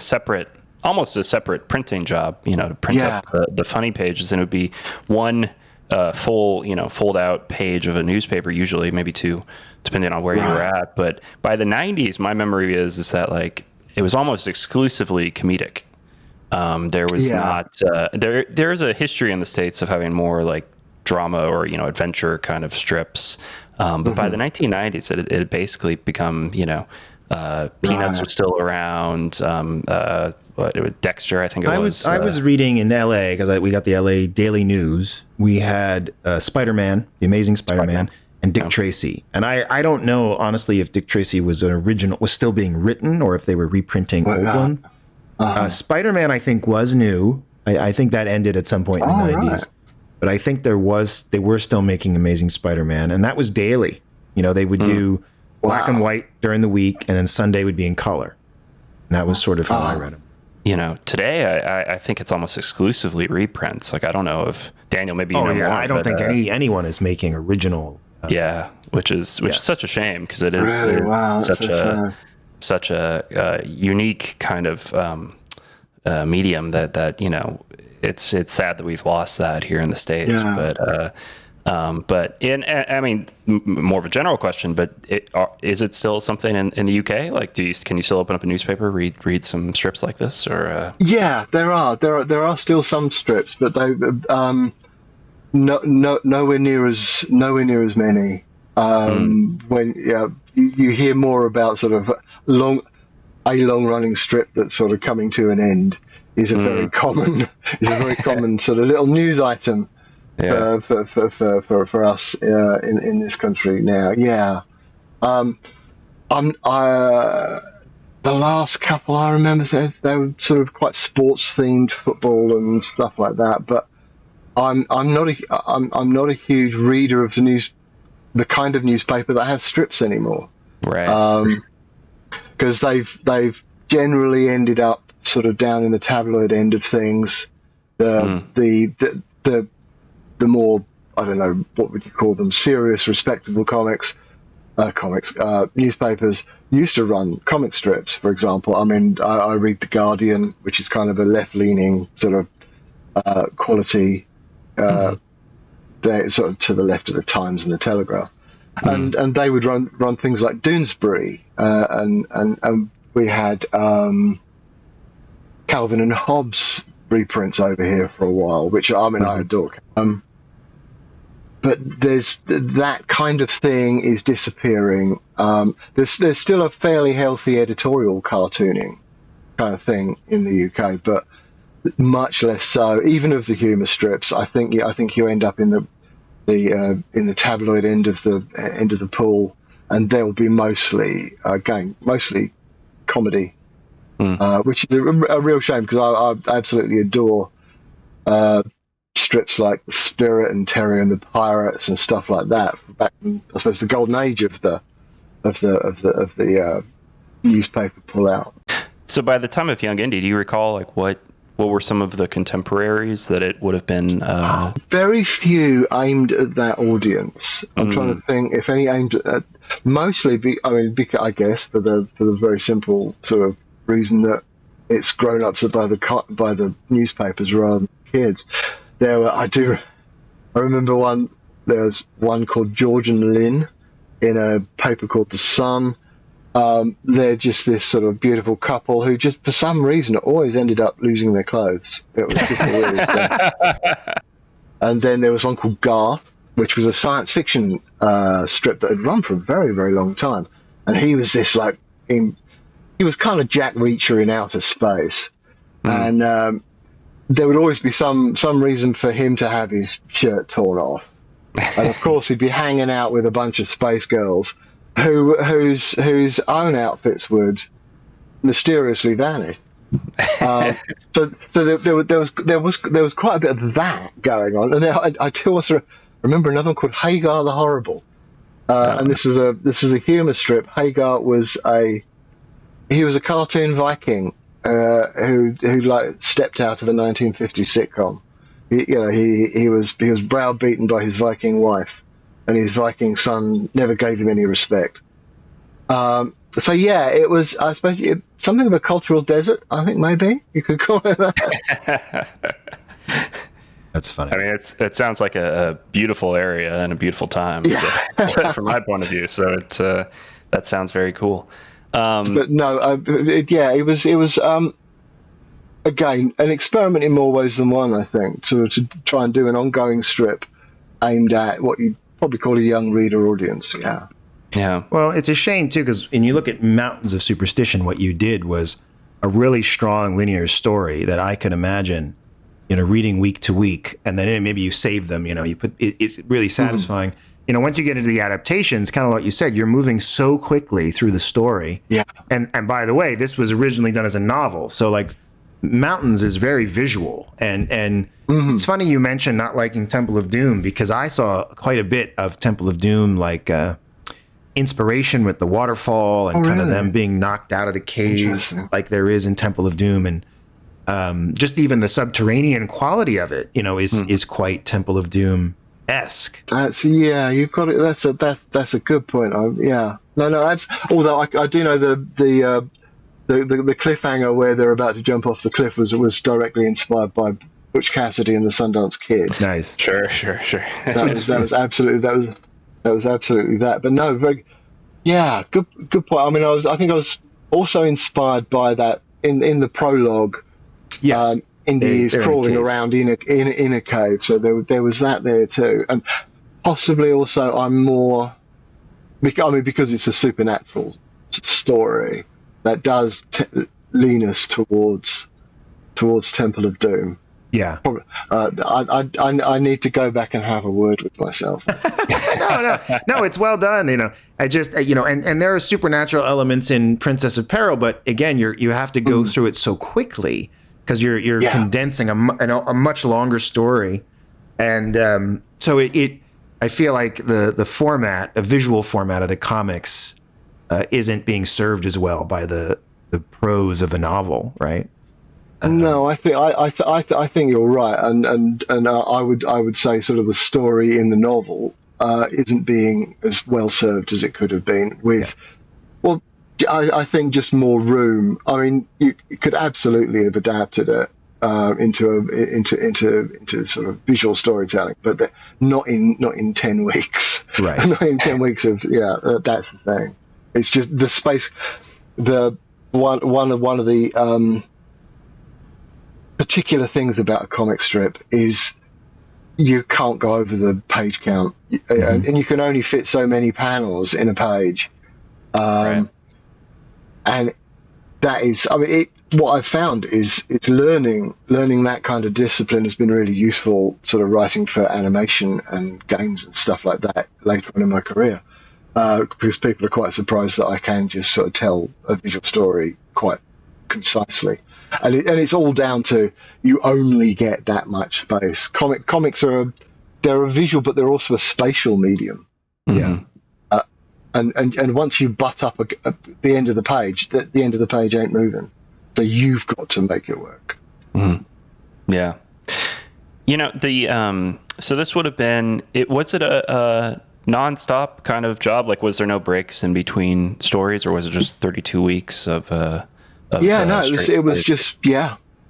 almost a separate printing job, to print up the funny pages, and it would be one full, fold out page of a newspaper, usually maybe 2, depending on where you were at. But by the 90s, my memory is that like it was almost exclusively comedic. There was not there's a history in the States of having more like drama or adventure kind of strips, but by the 1990s it had basically become Peanuts was still around. It was Dexter, I think it was. I was reading in LA because we got the LA Daily News. We had Spider-Man, the Amazing Spider-Man, and Dick Tracy. And I don't know honestly if Dick Tracy was still being written or if they were reprinting old ones. Spider-Man, I think, was new. I think that ended at some point in the 90s. Right. But I think they were still making Amazing Spider-Man, and that was daily. They would do black and white during the week, and then Sunday would be in color. And that was sort of how I read them. Today I think it's almost exclusively reprints. Like I don't know if Daniel, maybe more. I don't think anyone is making original. Which is such a shame because it is such a unique kind of medium that it's sad that we've lost that here in the States. But I mean, more of a general question, but is it still something in the UK? Like, can you still open up a newspaper, read some strips like this, or? Yeah, there are still some strips, but they nowhere near as many. When you hear more about sort of long running strip that's sort of coming to an end is a very common sort of little news item. For us in this country now. The last couple I remember they were sort of quite sports themed, football and stuff like that. But I'm not a huge reader of the kind of newspaper that has strips anymore. Right. Because they've generally ended up sort of down in the tabloid end of things. The more, I don't know, what would you call them, serious, respectable newspapers used to run comic strips, for example. I mean, I read The Guardian, which is kind of a left-leaning sort of quality, sort of to the left of the Times and the Telegraph. And they would run things like Doonesbury, and we had Calvin and Hobbes reprints over here for a while, which I adore. But there's that kind of thing is disappearing. There's still a fairly healthy editorial cartooning kind of thing in the UK, but much less so. Even of the humour strips, I think you end up in the tabloid end of the pool, and they'll be mostly comedy. Which is a real shame because I absolutely adore strips like The Spirit and Terry and the Pirates and stuff like that. Back in, I suppose, the golden age of the newspaper pullout. So by the time of Young Indy, do you recall like what were some of the contemporaries that it would have been? Very few aimed at that audience. I'm trying to think if any aimed at mostly. I guess for the very simple sort of reason that it's grown-ups by the newspapers rather than kids. I remember there was one called George and Lynne in a paper called The Sun. They're just this sort of beautiful couple who just for some reason always ended up losing their clothes. It was just a weird thing. And then there was one called Garth, which was a science fiction strip that had run for a very, very long time. And he was this he was kind of Jack Reacher in outer space. And there would always be some reason for him to have his shirt torn off. And of course he'd be hanging out with a bunch of space girls whose own outfits would mysteriously vanish. So there was quite a bit of that going on. And I also remember another one called Hagar the Horrible. And this was a humor strip. Hagar was a cartoon Viking who like stepped out of a 1950s sitcom. He was browbeaten by his Viking wife, and his Viking son never gave him any respect. So yeah, it was, I suppose, something of a cultural desert. I think maybe you could call it that. That's funny. I mean, it sounds like a beautiful area and a beautiful time, so, from my point of view. So that sounds very cool. But no, it was again an experiment in more ways than one. I think to try and do an ongoing strip aimed at what you'd probably call a young reader audience. Yeah. Yeah. Well, it's a shame too, because when you look at Mountains of Superstition, what you did was a really strong linear story that I could imagine, reading week to week, and then maybe you save them. You put it's really satisfying. Once you get into the adaptations, kind of like you said, you're moving so quickly through the story. Yeah. And by the way, this was originally done as a novel, so like Mountains is very visual, and it's funny you mentioned not liking Temple of Doom, because I saw quite a bit of Temple of Doom, like inspiration with the waterfall and kind of them being knocked out of the cave, like there is in Temple of Doom, and just even the subterranean quality of it, is quite Temple of Doom esque. You've got it. That's a good point. Although I do know the cliffhanger where they're about to jump off the cliff was directly inspired by Butch Cassidy and the Sundance Kid. Nice. Sure. That was absolutely that. But no, good point. I mean, I think I was also inspired by that in the prologue. Yes. Indy is crawling around in a cave, so there was that there too, and possibly also I'm more, because it's a supernatural story that does lean us towards Temple of Doom. Yeah. I need to go back and have a word with myself. No, it's well done. I just, and there are supernatural elements in Princess of Peril, but again, you have to go through it so quickly because you're condensing a much longer story. And so I feel like the format, a visual format of the comics isn't being served as well by the prose of a novel, right? No, I think you're right, and I would say sort of the story in the novel isn't being as well served as it could have been with. Well, I think just more room. I mean, you could absolutely have adapted it into sort of visual storytelling, but not in 10 weeks. Right. Not in 10 weeks of that's the thing. It's just the space. The one of the particular things about a comic strip is you can't go over the page count, and you can only fit so many panels in a page. Right. And that is, what I've found is it's learning that kind of discipline has been really useful, sort of writing for animation and games and stuff like that later on in my career, because people are quite surprised that I can just sort of tell a visual story quite concisely. And it's all down to you only get that much space. Comics they're a visual, but they're also a spatial medium. Yeah. And once you butt up at the end of the page, the end of the page ain't moving. So you've got to make it work. Yeah. So this would have been was it a nonstop kind of job? Like, was there no breaks in between stories, or was it just 32 weeks of it was just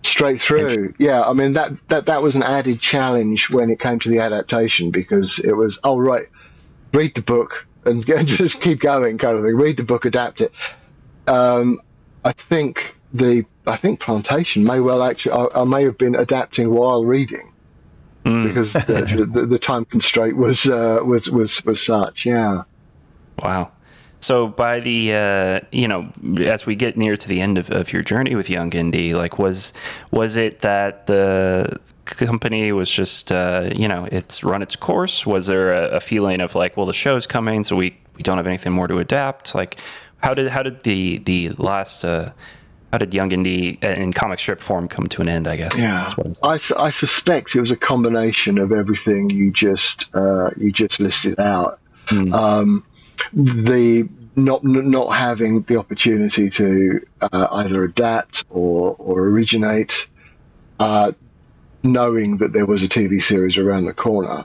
straight through. Yeah, I mean that was an added challenge when it came to the adaptation, because it was read the book and just keep going kind of thing. Read the book, adapt it. I think Plantation may well actually I may have been adapting while reading, because the time constraint was such. Yeah. Wow. So by the as we get near to the end of your journey with Young Indy, like was it that the company was just it's run its course? Was there a feeling of like, well, the show's coming, so we don't have anything more to adapt? Like how did Young Indy in comic strip form come to an end, I guess? Yeah, I suspect it was a combination of everything you just listed out. The not having the opportunity to either adapt or originate, knowing that there was a TV series around the corner.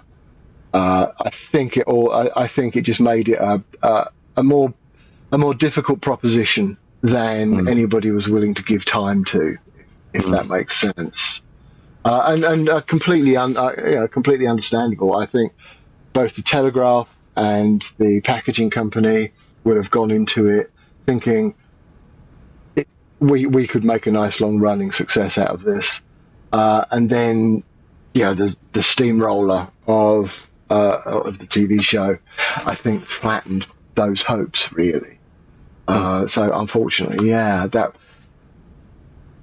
I think it just made it a more difficult proposition than anybody was willing to give time to, if that makes sense. And completely understandable. I think both the Telegraph and the packaging company would have gone into it thinking we could make a nice long running success out of this, and then the steamroller of the TV show, I think, flattened those hopes really. So unfortunately,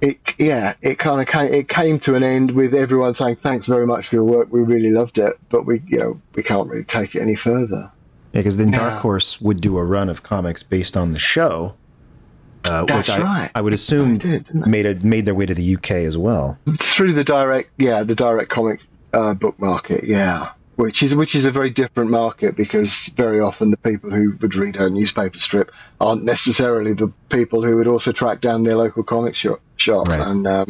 it came to an end with everyone saying thanks very much for your work. We really loved it, but we can't really take it any further. Yeah, because then Dark Horse would do a run of comics based on the show, which I would assume made their way to the UK as well through the direct comic book market. Yeah. Which is a very different market, because very often the people who would read a newspaper strip aren't necessarily the people who would also track down their local comic shop. Right. And I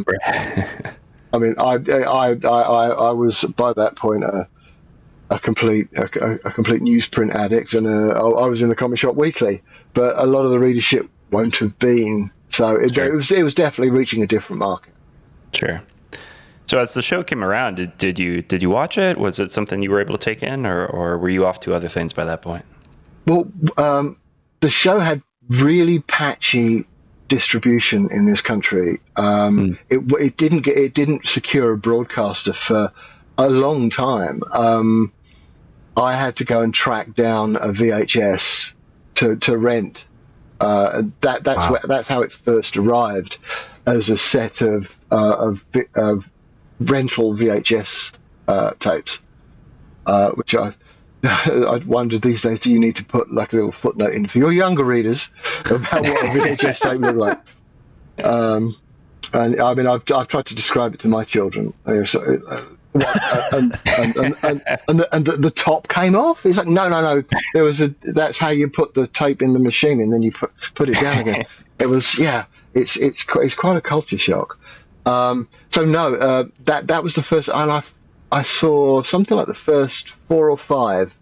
mean, I was by that point a complete newsprint addict, and I was in the comic shop weekly. But a lot of the readership won't have been. So it was definitely reaching a different market. Sure. So as the show came around, did you watch it? Was it something you were able to take in, or were you off to other things by that point? Well, the show had really patchy distribution in this country. It didn't secure a broadcaster for a long time. I had to go and track down a VHS to rent. That's how it first arrived, as a set of rental VHS tapes, which I wondered these days, do you need to put like a little footnote in for your younger readers about what a VHS tape looked like? And I mean, I've tried to describe it to my children. And the top came off. It's like no. That's how you put the tape in the machine, and then you put it down again. It was It's quite a culture shock. That was the first, and I saw something like the first 4 or 5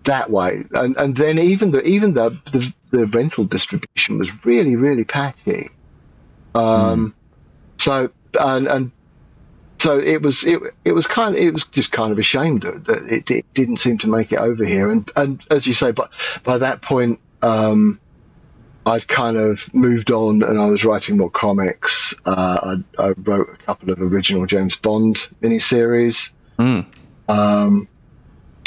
that way, and then even the rental distribution was really, really patchy. So it was just kind of a shame that it didn't seem to make it over here, and as you say, by that point, I'd kind of moved on, and I was writing more comics. I wrote a couple of original James Bond miniseries,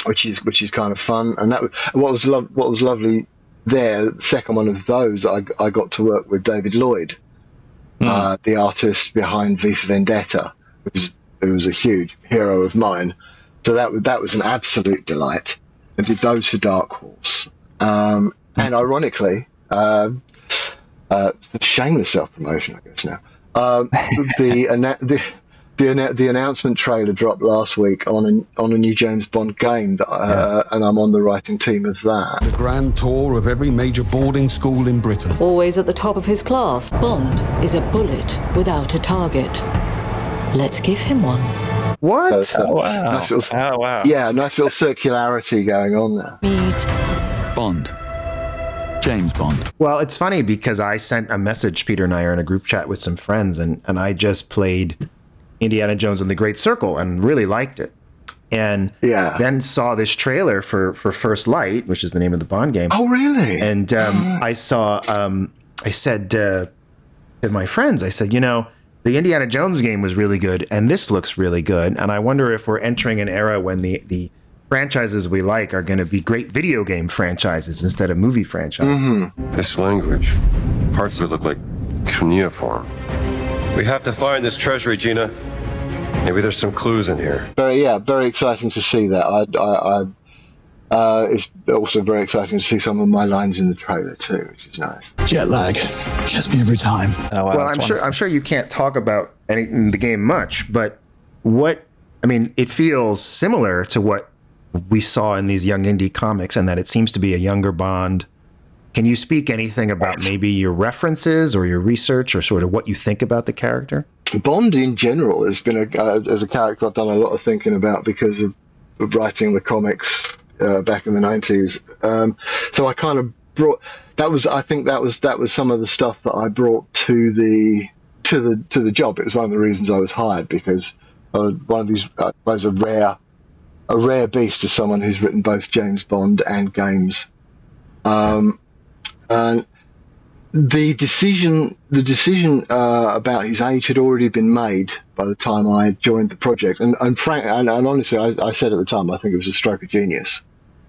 which is kind of fun. And what was lovely there. The second one of those, I got to work with David Lloyd, the artist behind V for Vendetta, who was a huge hero of mine. So that was an absolute delight. I did those for Dark Horse, and ironically. Shameless self-promotion, I guess now. The announcement trailer dropped last week on a new James Bond game, and I'm on the writing team of that. The grand tour of every major boarding school in Britain. Always at the top of his class, Bond is a bullet without a target. Let's give him one. What? Wow. Wow. Yeah, nice little circularity going on there. Meet Bond. James Bond. Well, it's funny because I sent a message, Peter and I are in a group chat with some friends, and I just played Indiana Jones and the Great Circle and really liked it. And then saw this trailer for First Light, which is the name of the Bond game. Oh, really? And I saw, I said to my friends, I said, the Indiana Jones game was really good, and this looks really good. And I wonder if we're entering an era when the franchises we like are going to be great video game franchises instead of movie franchises. This language, parts of it look like cuneiform. We have to find this treasure, Regina. Maybe there's some clues in here. Very exciting to see that. It's also very exciting to see some of my lines in the trailer too, which is nice. Jet lag gets me every time. Oh, wow, well, I'm sure you can't talk about anything in the game much, but it feels similar to what we saw in these Young Indy comics, and that it seems to be a younger Bond. Can you speak anything about maybe your references or your research or sort of what you think about the character? Bond in general has been as a character I've done a lot of thinking about because of writing the comics back in the 90s. So I kind of brought that was some of the stuff that I brought to the job. It was one of the reasons I was hired, because one of these I was a rare beast as someone who's written both James Bond and games. And the decision about his age had already been made by the time I joined the project. And honestly, I said at the time, I think it was a stroke of genius.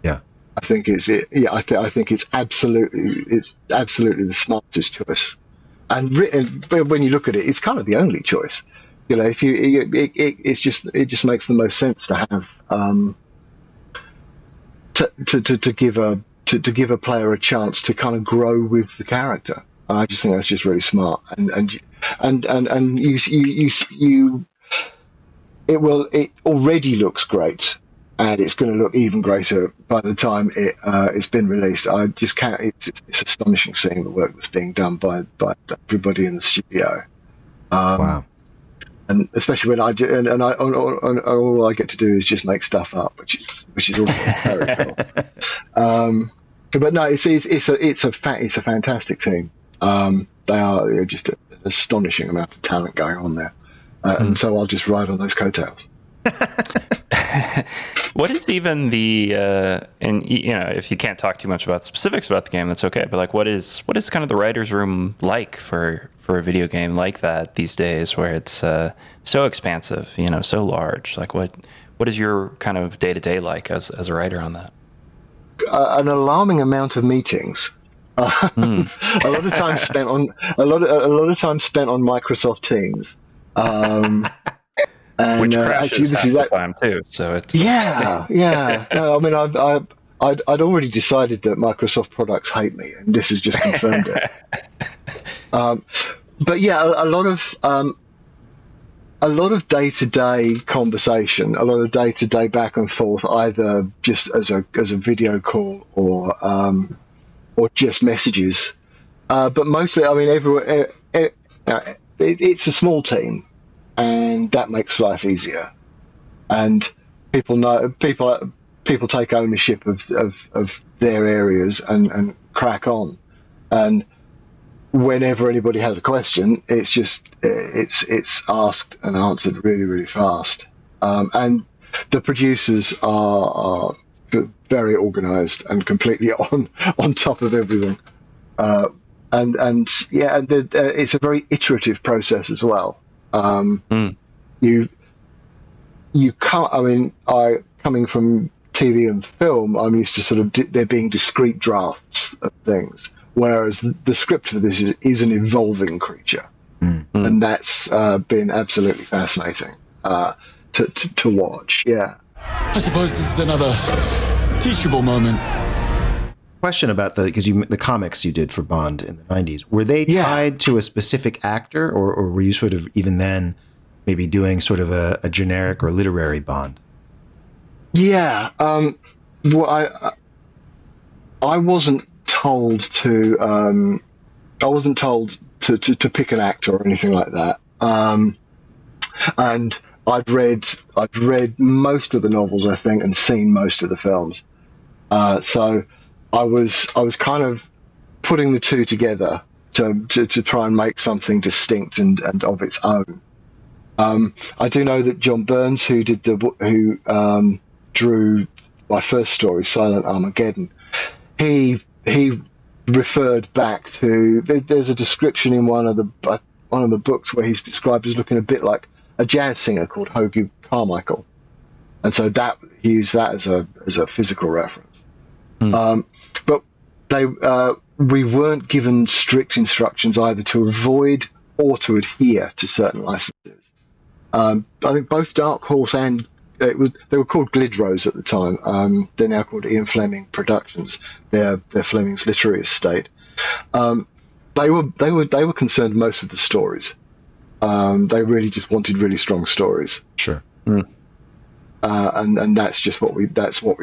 Yeah, I think I think it's absolutely the smartest choice. And when you look at it, it's kind of the only choice. You know, if it just makes the most sense to have to give a player a chance to kind of grow with the character. I just think that's just really smart, and it already looks great, and it's going to look even greater by the time it's been released. I just can't. It's astonishing seeing the work that's being done by everybody in the studio. Wow. And especially when I do, and all I get to do is just make stuff up, which is also very cool. But no, it's a fantastic team. They are just an astonishing amount of talent going on there, and so I'll just ride on those coattails. What is even the and if you can't talk too much about specifics about the game, that's okay. But like, what is kind of the writer's room like for a video game like that these days, where it's so expansive, so large? Like, what is your kind of day-to-day like as a writer on that? An alarming amount of meetings. A lot of time spent on Microsoft Teams. And, which crashes half the time too. So it's yeah. No, I mean, I'd already decided that Microsoft products hate me, and this has just confirmed it. But yeah, a lot of day-to-day conversation, a lot of day-to-day back and forth, either just as a video call or just messages. But mostly, I mean, everywhere. It's a small team, and that makes life easier. And people take ownership of their areas and crack on. And whenever anybody has a question, it's asked and answered really, really fast. And the producers are very organised and completely on top of everything. It's a very iterative process as well. You can't. I mean, coming from TV and film, I'm used to sort of there being discrete drafts of things, whereas the script for this is an evolving creature, and that's been absolutely fascinating to watch. Yeah. I suppose this is another teachable moment. Question about the comics you did for Bond in the 90s, were they tied to a specific actor, or were you sort of even then maybe doing sort of a generic or literary Bond? Yeah. Well, I wasn't told to pick an actor or anything like that. And I'd read most of the novels, I think, and seen most of the films. So I was kind of putting the two together to try and make something distinct and of its own. I do know that John Burns, who drew my first story, Silent Armageddon, he referred back to. There's a description in one of the the books where he's described as looking a bit like a jazz singer called Hoagie Carmichael, and so that he used that as a physical reference. But we weren't given strict instructions either to avoid or to adhere to certain licenses. I think both Dark Horse and they were called Glidrose at the time. They're now called Ian Fleming Productions. They're Fleming's literary estate. They were concerned most with the stories. They really just wanted really strong stories. Sure. And that's just what we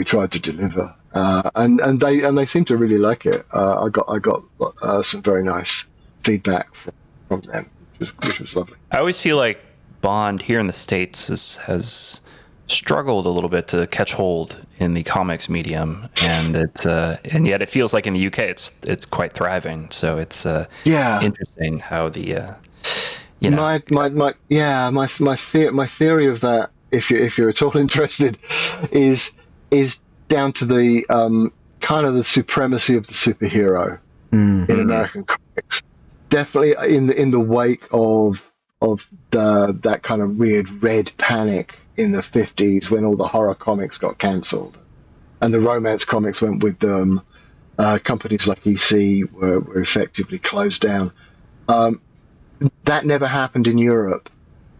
tried to deliver. And they seem to really like it. I got some very nice feedback from them, which was lovely. I always feel like Bond here in the States has struggled a little bit to catch hold in the comics medium, and yet it feels like in the UK it's quite thriving. So it's interesting how the my theory of that, if you're at all interested, is down to the kind of the supremacy of the superhero in American comics. Definitely in the wake of that kind of weird red panic in the 50s when all the horror comics got cancelled and the romance comics went with them. Companies like EC were effectively closed down. That never happened in Europe.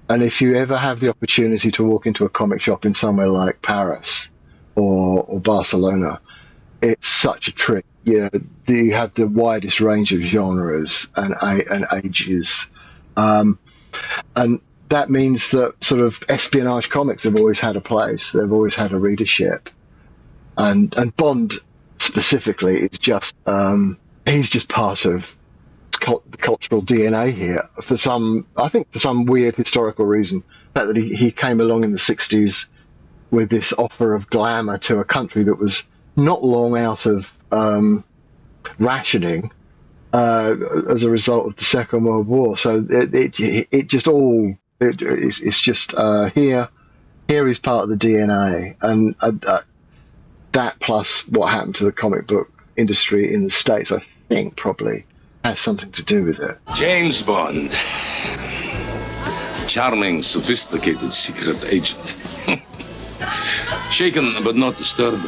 And if you ever have the opportunity to walk into a comic shop in somewhere like Paris or Barcelona, it's such a treat. You have the widest range of genres and ages. And that means that sort of espionage comics have always had a place. They've always had a readership. And Bond specifically is just, he's just part of the cultural DNA here for some weird historical reason. The fact that he came along in the 60s with this offer of glamour to a country that was not long out of rationing as a result of the Second World War. So it's just here is part of the DNA, and that plus what happened to the comic book industry in the States, I think probably has something to do with it. James Bond. Charming, sophisticated secret agent. Shaken but not disturbed.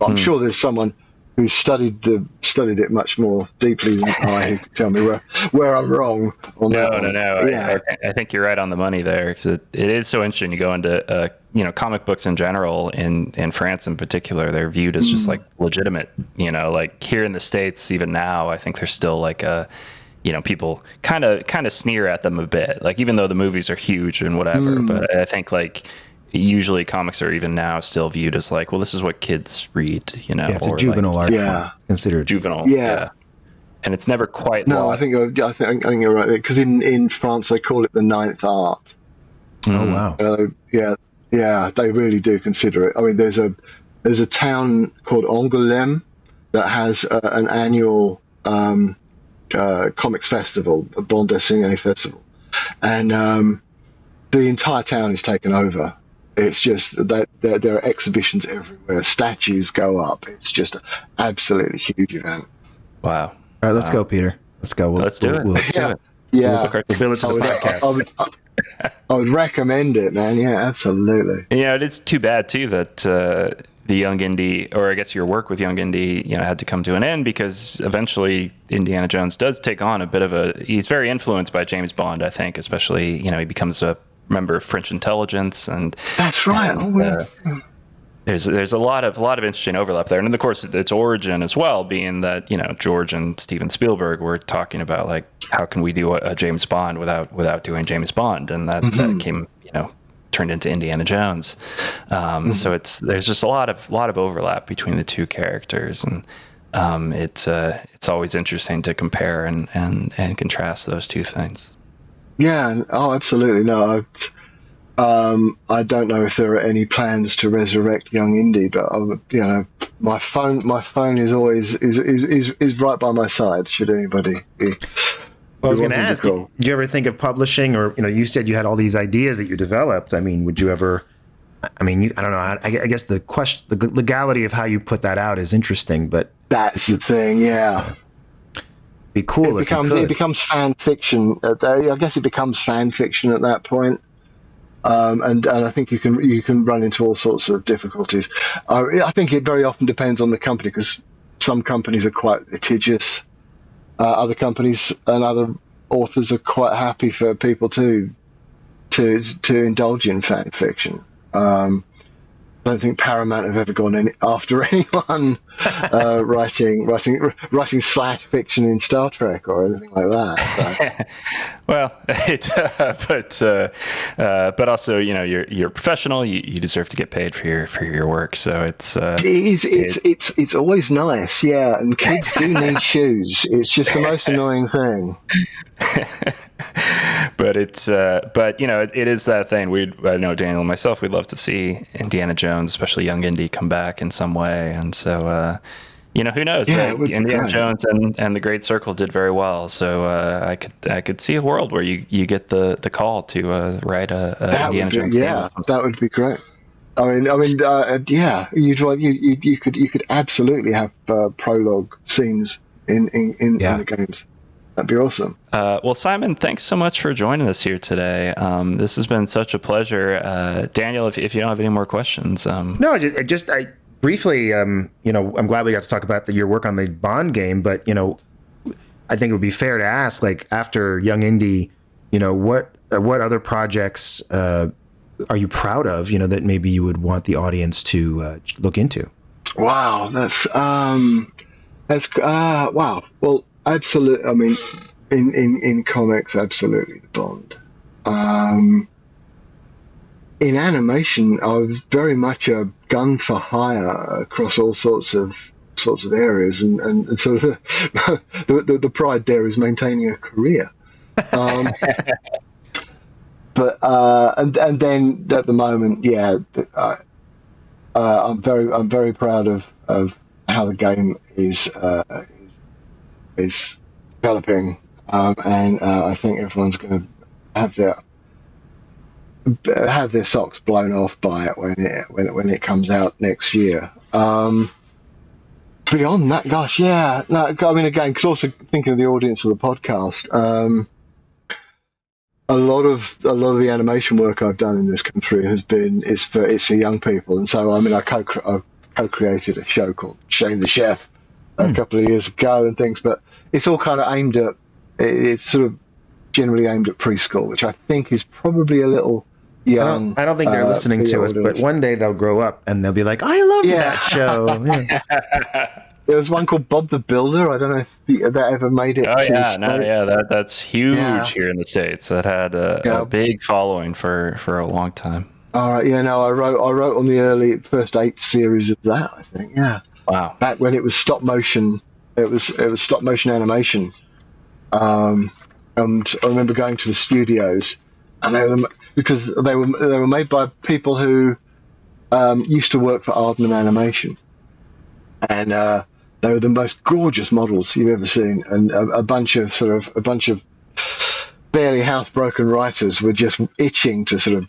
I'm sure there's someone who studied it much more deeply than I who could tell me where I'm wrong on that one. No. Yeah. I think you're right on the money there, because it is so interesting. You go into comic books in general, in France in particular, they're viewed as just like legitimate. Like here in the States, even now, I think there's still like people kind of sneer at them a bit. Like even though the movies are huge and whatever, but I think like usually comics are even now still viewed as like, well, this is what kids read, it's a juvenile art form, considered juvenile. Yeah. And it's never quite. No, I think you're right, because in France they call it the ninth art. Oh wow. Yeah, they really do consider it. I mean, there's a town called Angoulême that has an annual comics festival, a bande dessinée festival, and the entire town is taken over. It's just that there are exhibitions everywhere. Statues go up. It's just an absolutely huge event. Wow. All right, let's go, Peter. Let's go. Let's do it. Let's do it. Yeah. We'll bill it to the podcast. I would recommend it, man. Yeah, absolutely. It is too bad too that the Young Indy, or I guess your work with Young Indy, had to come to an end, because eventually Indiana Jones does take on a bit of he's very influenced by James Bond, I think, especially, he becomes a member of French intelligence, and that's right. There's a lot of interesting overlap there, and of course its origin as well being that George and Steven Spielberg were talking about like how can we do a James Bond without doing James Bond, and that came turned into Indiana Jones. So there's just a lot of overlap between the two characters, and it's always interesting to compare and contrast those two things. Yeah. Oh, absolutely. No, I don't know if there are any plans to resurrect Young Indy, but my phone is always is right by my side. Should anybody be? Well, I was going to ask, did you ever think of publishing, or you said you had all these ideas that you developed? I mean, would you ever? I mean, I don't know. I guess the legality of how you put that out is interesting, but that's the thing. Yeah. Be cool if you could. It becomes fan fiction. I guess it becomes fan fiction at that point. And I think you can run into all sorts of difficulties. I think it very often depends on the company, because some companies are quite litigious. Other companies and other authors are quite happy for people to indulge in fan fiction. I don't think Paramount have ever gone after anyone writing slash fiction in Star Trek or anything like that. So. Well, but also, you're a professional. You deserve to get paid for your work. So it's always nice, yeah. And kids do need shoes. It's just the most annoying thing. But it is that thing. I know Daniel and myself, we'd love to see Indiana Jones, especially Young Indy, come back in some way. And so, who knows? Indiana Jones and the Great Circle did very well. So I could see a world where you get the call to write a Indiana Jones game. Yeah, that would be great. You could absolutely have prologue scenes in the games. That'd be awesome. Well, Simon, thanks so much for joining us here today. This has been such a pleasure. Daniel, if you don't have any more questions. No, I briefly, I'm glad we got to talk about your work on the Bond game, but, I think it would be fair to ask, like, after Young Indy, what other projects are you proud of, that maybe you would want the audience to look into? Wow, wow. Well, absolutely. I mean, in comics, absolutely the Bond. In animation, I was very much a gun for hire across all sorts of areas, and sort of the pride there is maintaining a career. But and then at the moment, I'm very proud of how the game is developing, and I think everyone's going to have their socks blown off by it when it comes out next year. Beyond that, gosh, yeah. No, I mean, again, because also thinking of the audience of the podcast, a lot of the animation work I've done in this country is for young people, and so I mean, I co-created a show called Shane the Chef a couple of years ago and things, but it's all kind of it's sort of generally aimed at preschool, which I think is probably a little young. I don't think they're listening to us, but one day they'll grow up and they'll be like, I loved that show. Yeah. There was one called Bob the Builder. I don't know if that ever made it. Oh yeah, that's huge here in the States. That had a big following for a long time. All right, I wrote on the first 8 series of that, I think. Yeah. Wow. Back when it was stop motion, it was stop motion animation. And I remember going to the studios, and because they were made by people who used to work for Arden Animation, and they were the most gorgeous models you've ever seen, and a bunch of barely housebroken writers were just itching to sort of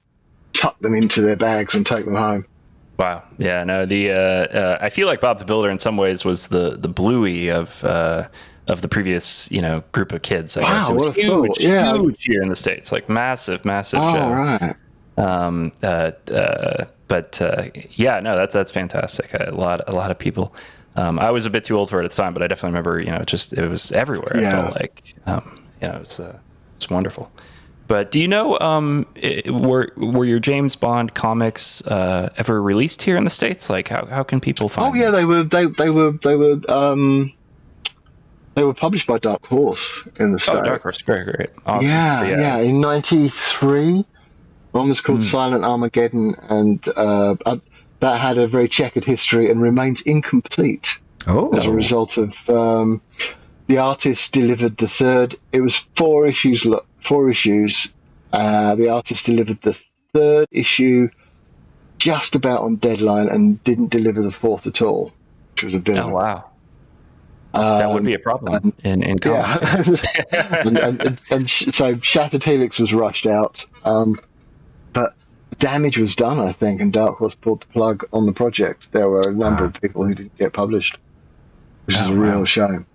tuck them into their bags and take them home. Wow. Yeah. No. I feel like Bob the Builder in some ways was the Bluey of the previous group of kids. I guess it was huge here in the States, like massive show. Right. That's fantastic. A lot of people. I was a bit too old for it at the time, but I definitely remember. It was everywhere. Yeah. I felt like it's wonderful. But do you know, were your James Bond comics ever released here in the States? Like, how can people find? Oh yeah, them? They were published by Dark Horse in the States. Oh, Dark Horse, great, awesome. Yeah. In '93, one was called Silent Armageddon, and that had a very checkered history and remains incomplete as a result of the artist delivered the third. It was 4 issues. The artist delivered the 3rd issue just about on deadline and didn't deliver the 4th at all, which was a bit. Oh wow. That would be a problem in comics. Yeah. So Shattered Helix was rushed out, but damage was done, I think, and Dark Horse pulled the plug on the project. There were a number of people who didn't get published, which is a real shame.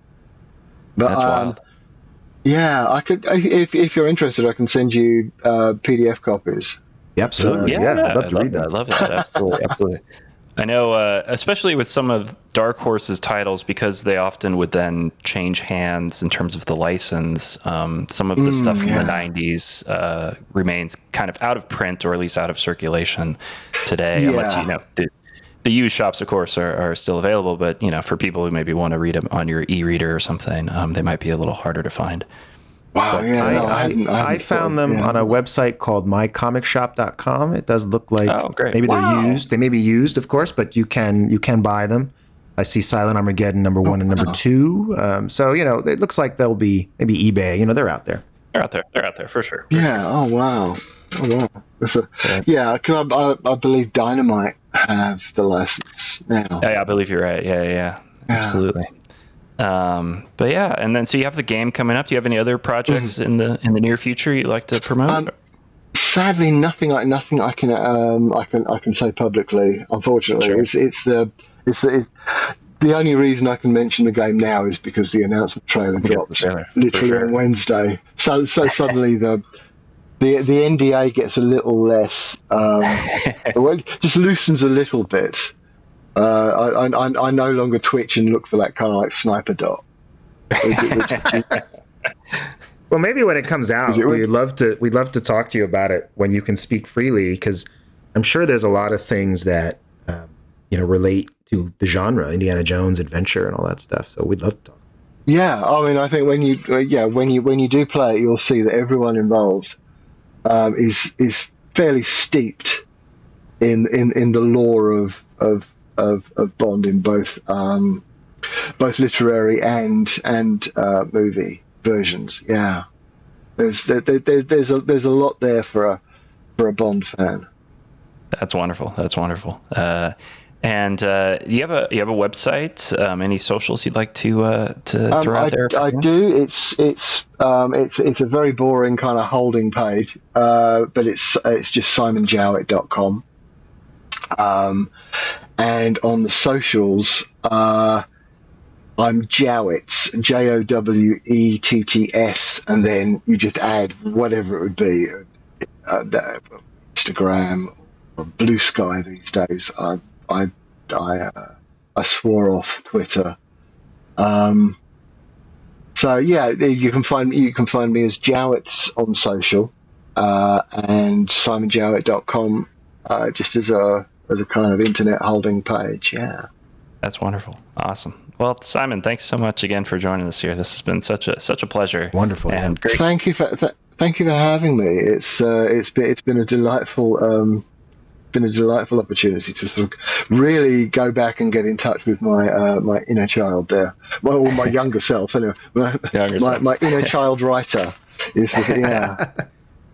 But that's wild. Yeah, I could. If you're interested, I can send you PDF copies. Absolutely. Yeah, I'd love to read them. I love that. Absolutely, absolutely. I know, especially with some of Dark Horse's titles, because they often would then change hands in terms of the license. Some of the stuff from the 90s remains kind of out of print, or at least out of circulation today, unless, you know, the used shops, of course, are still available. But, you know, for people who maybe want to read them on your e-reader or something, they might be a little harder to find. Wow, but I found them on a website called mycomicshop.com. It does look like maybe they're used. They may be used, of course, but you can buy them. I see Silent Armageddon #1 and #2. So, you know, it looks like they'll be maybe eBay. You know, they're out there. They're out there for sure. Yeah. Oh wow. Because I believe Dynamite have the license now. Yeah, I believe you're right. Yeah. Absolutely. But yeah, and then so you have the game coming up. Do you have any other projects in the near future you'd like to promote? Sadly, nothing I can say publicly. Unfortunately, Sure. it's the only reason I can mention the game now is because the announcement trailer dropped literally on Wednesday. So suddenly the NDA gets a little less, just loosens a little bit. I no longer twitch and look for that kind of like sniper dot. Well, maybe when it comes out, we'd love to talk to you about it when you can speak freely, because I'm sure there's a lot of things that relate to the genre, Indiana Jones adventure and all that stuff. So we'd love to talk. Yeah, I mean, I think when you do play it, you'll see that everyone involved is fairly steeped in the lore of Bond in both literary and movie versions. Yeah, there's a lot there for a Bond fan. That's wonderful. And you have a website? Any socials you'd like to throw out there? I do. It's a very boring kind of holding page, but it's just simonjowett.com. And on the socials, I'm Jowetts, Jowetts, and then you just add whatever it would be, Instagram or Blue Sky these days. I swore off Twitter. So yeah, you can find me as Jowetts on social, and simonjowett.com, just as a kind of internet holding page. Yeah, that's wonderful. Awesome. Well, Simon, thanks so much again for joining us here. This has been such a pleasure. Wonderful. And great. Thank you for having me. It's been a delightful opportunity to sort of really go back and get in touch with my my inner child there. Well, my younger self, anyway. My inner child writer is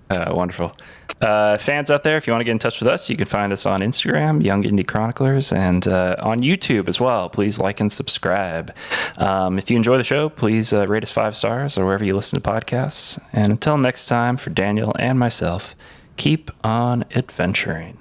wonderful. Fans out there, if you want to get in touch with us, you can find us on Instagram, Young Indie Chroniclers, and on YouTube as well. Please like and subscribe. If you enjoy the show, please rate us 5 stars or wherever you listen to podcasts. And until next time, for Daniel and myself, keep on adventuring.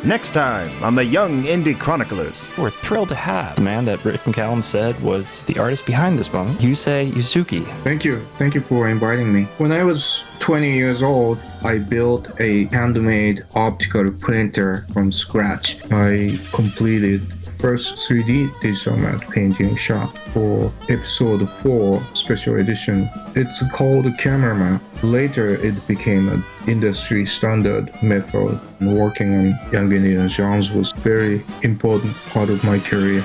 Next time on the Young Indie Chroniclers. We're thrilled to have the man that Rick McCallum said was the artist behind this one, Yusei Yuzuki. Thank you for inviting me. When I was 20 years old, I built a handmade optical printer from scratch. I completed first 3D digital matte painting shot for episode 4 special edition. It's called Cameraman. Later it became an industry standard method. Working on Young Indiana Jones was a very important part of my career.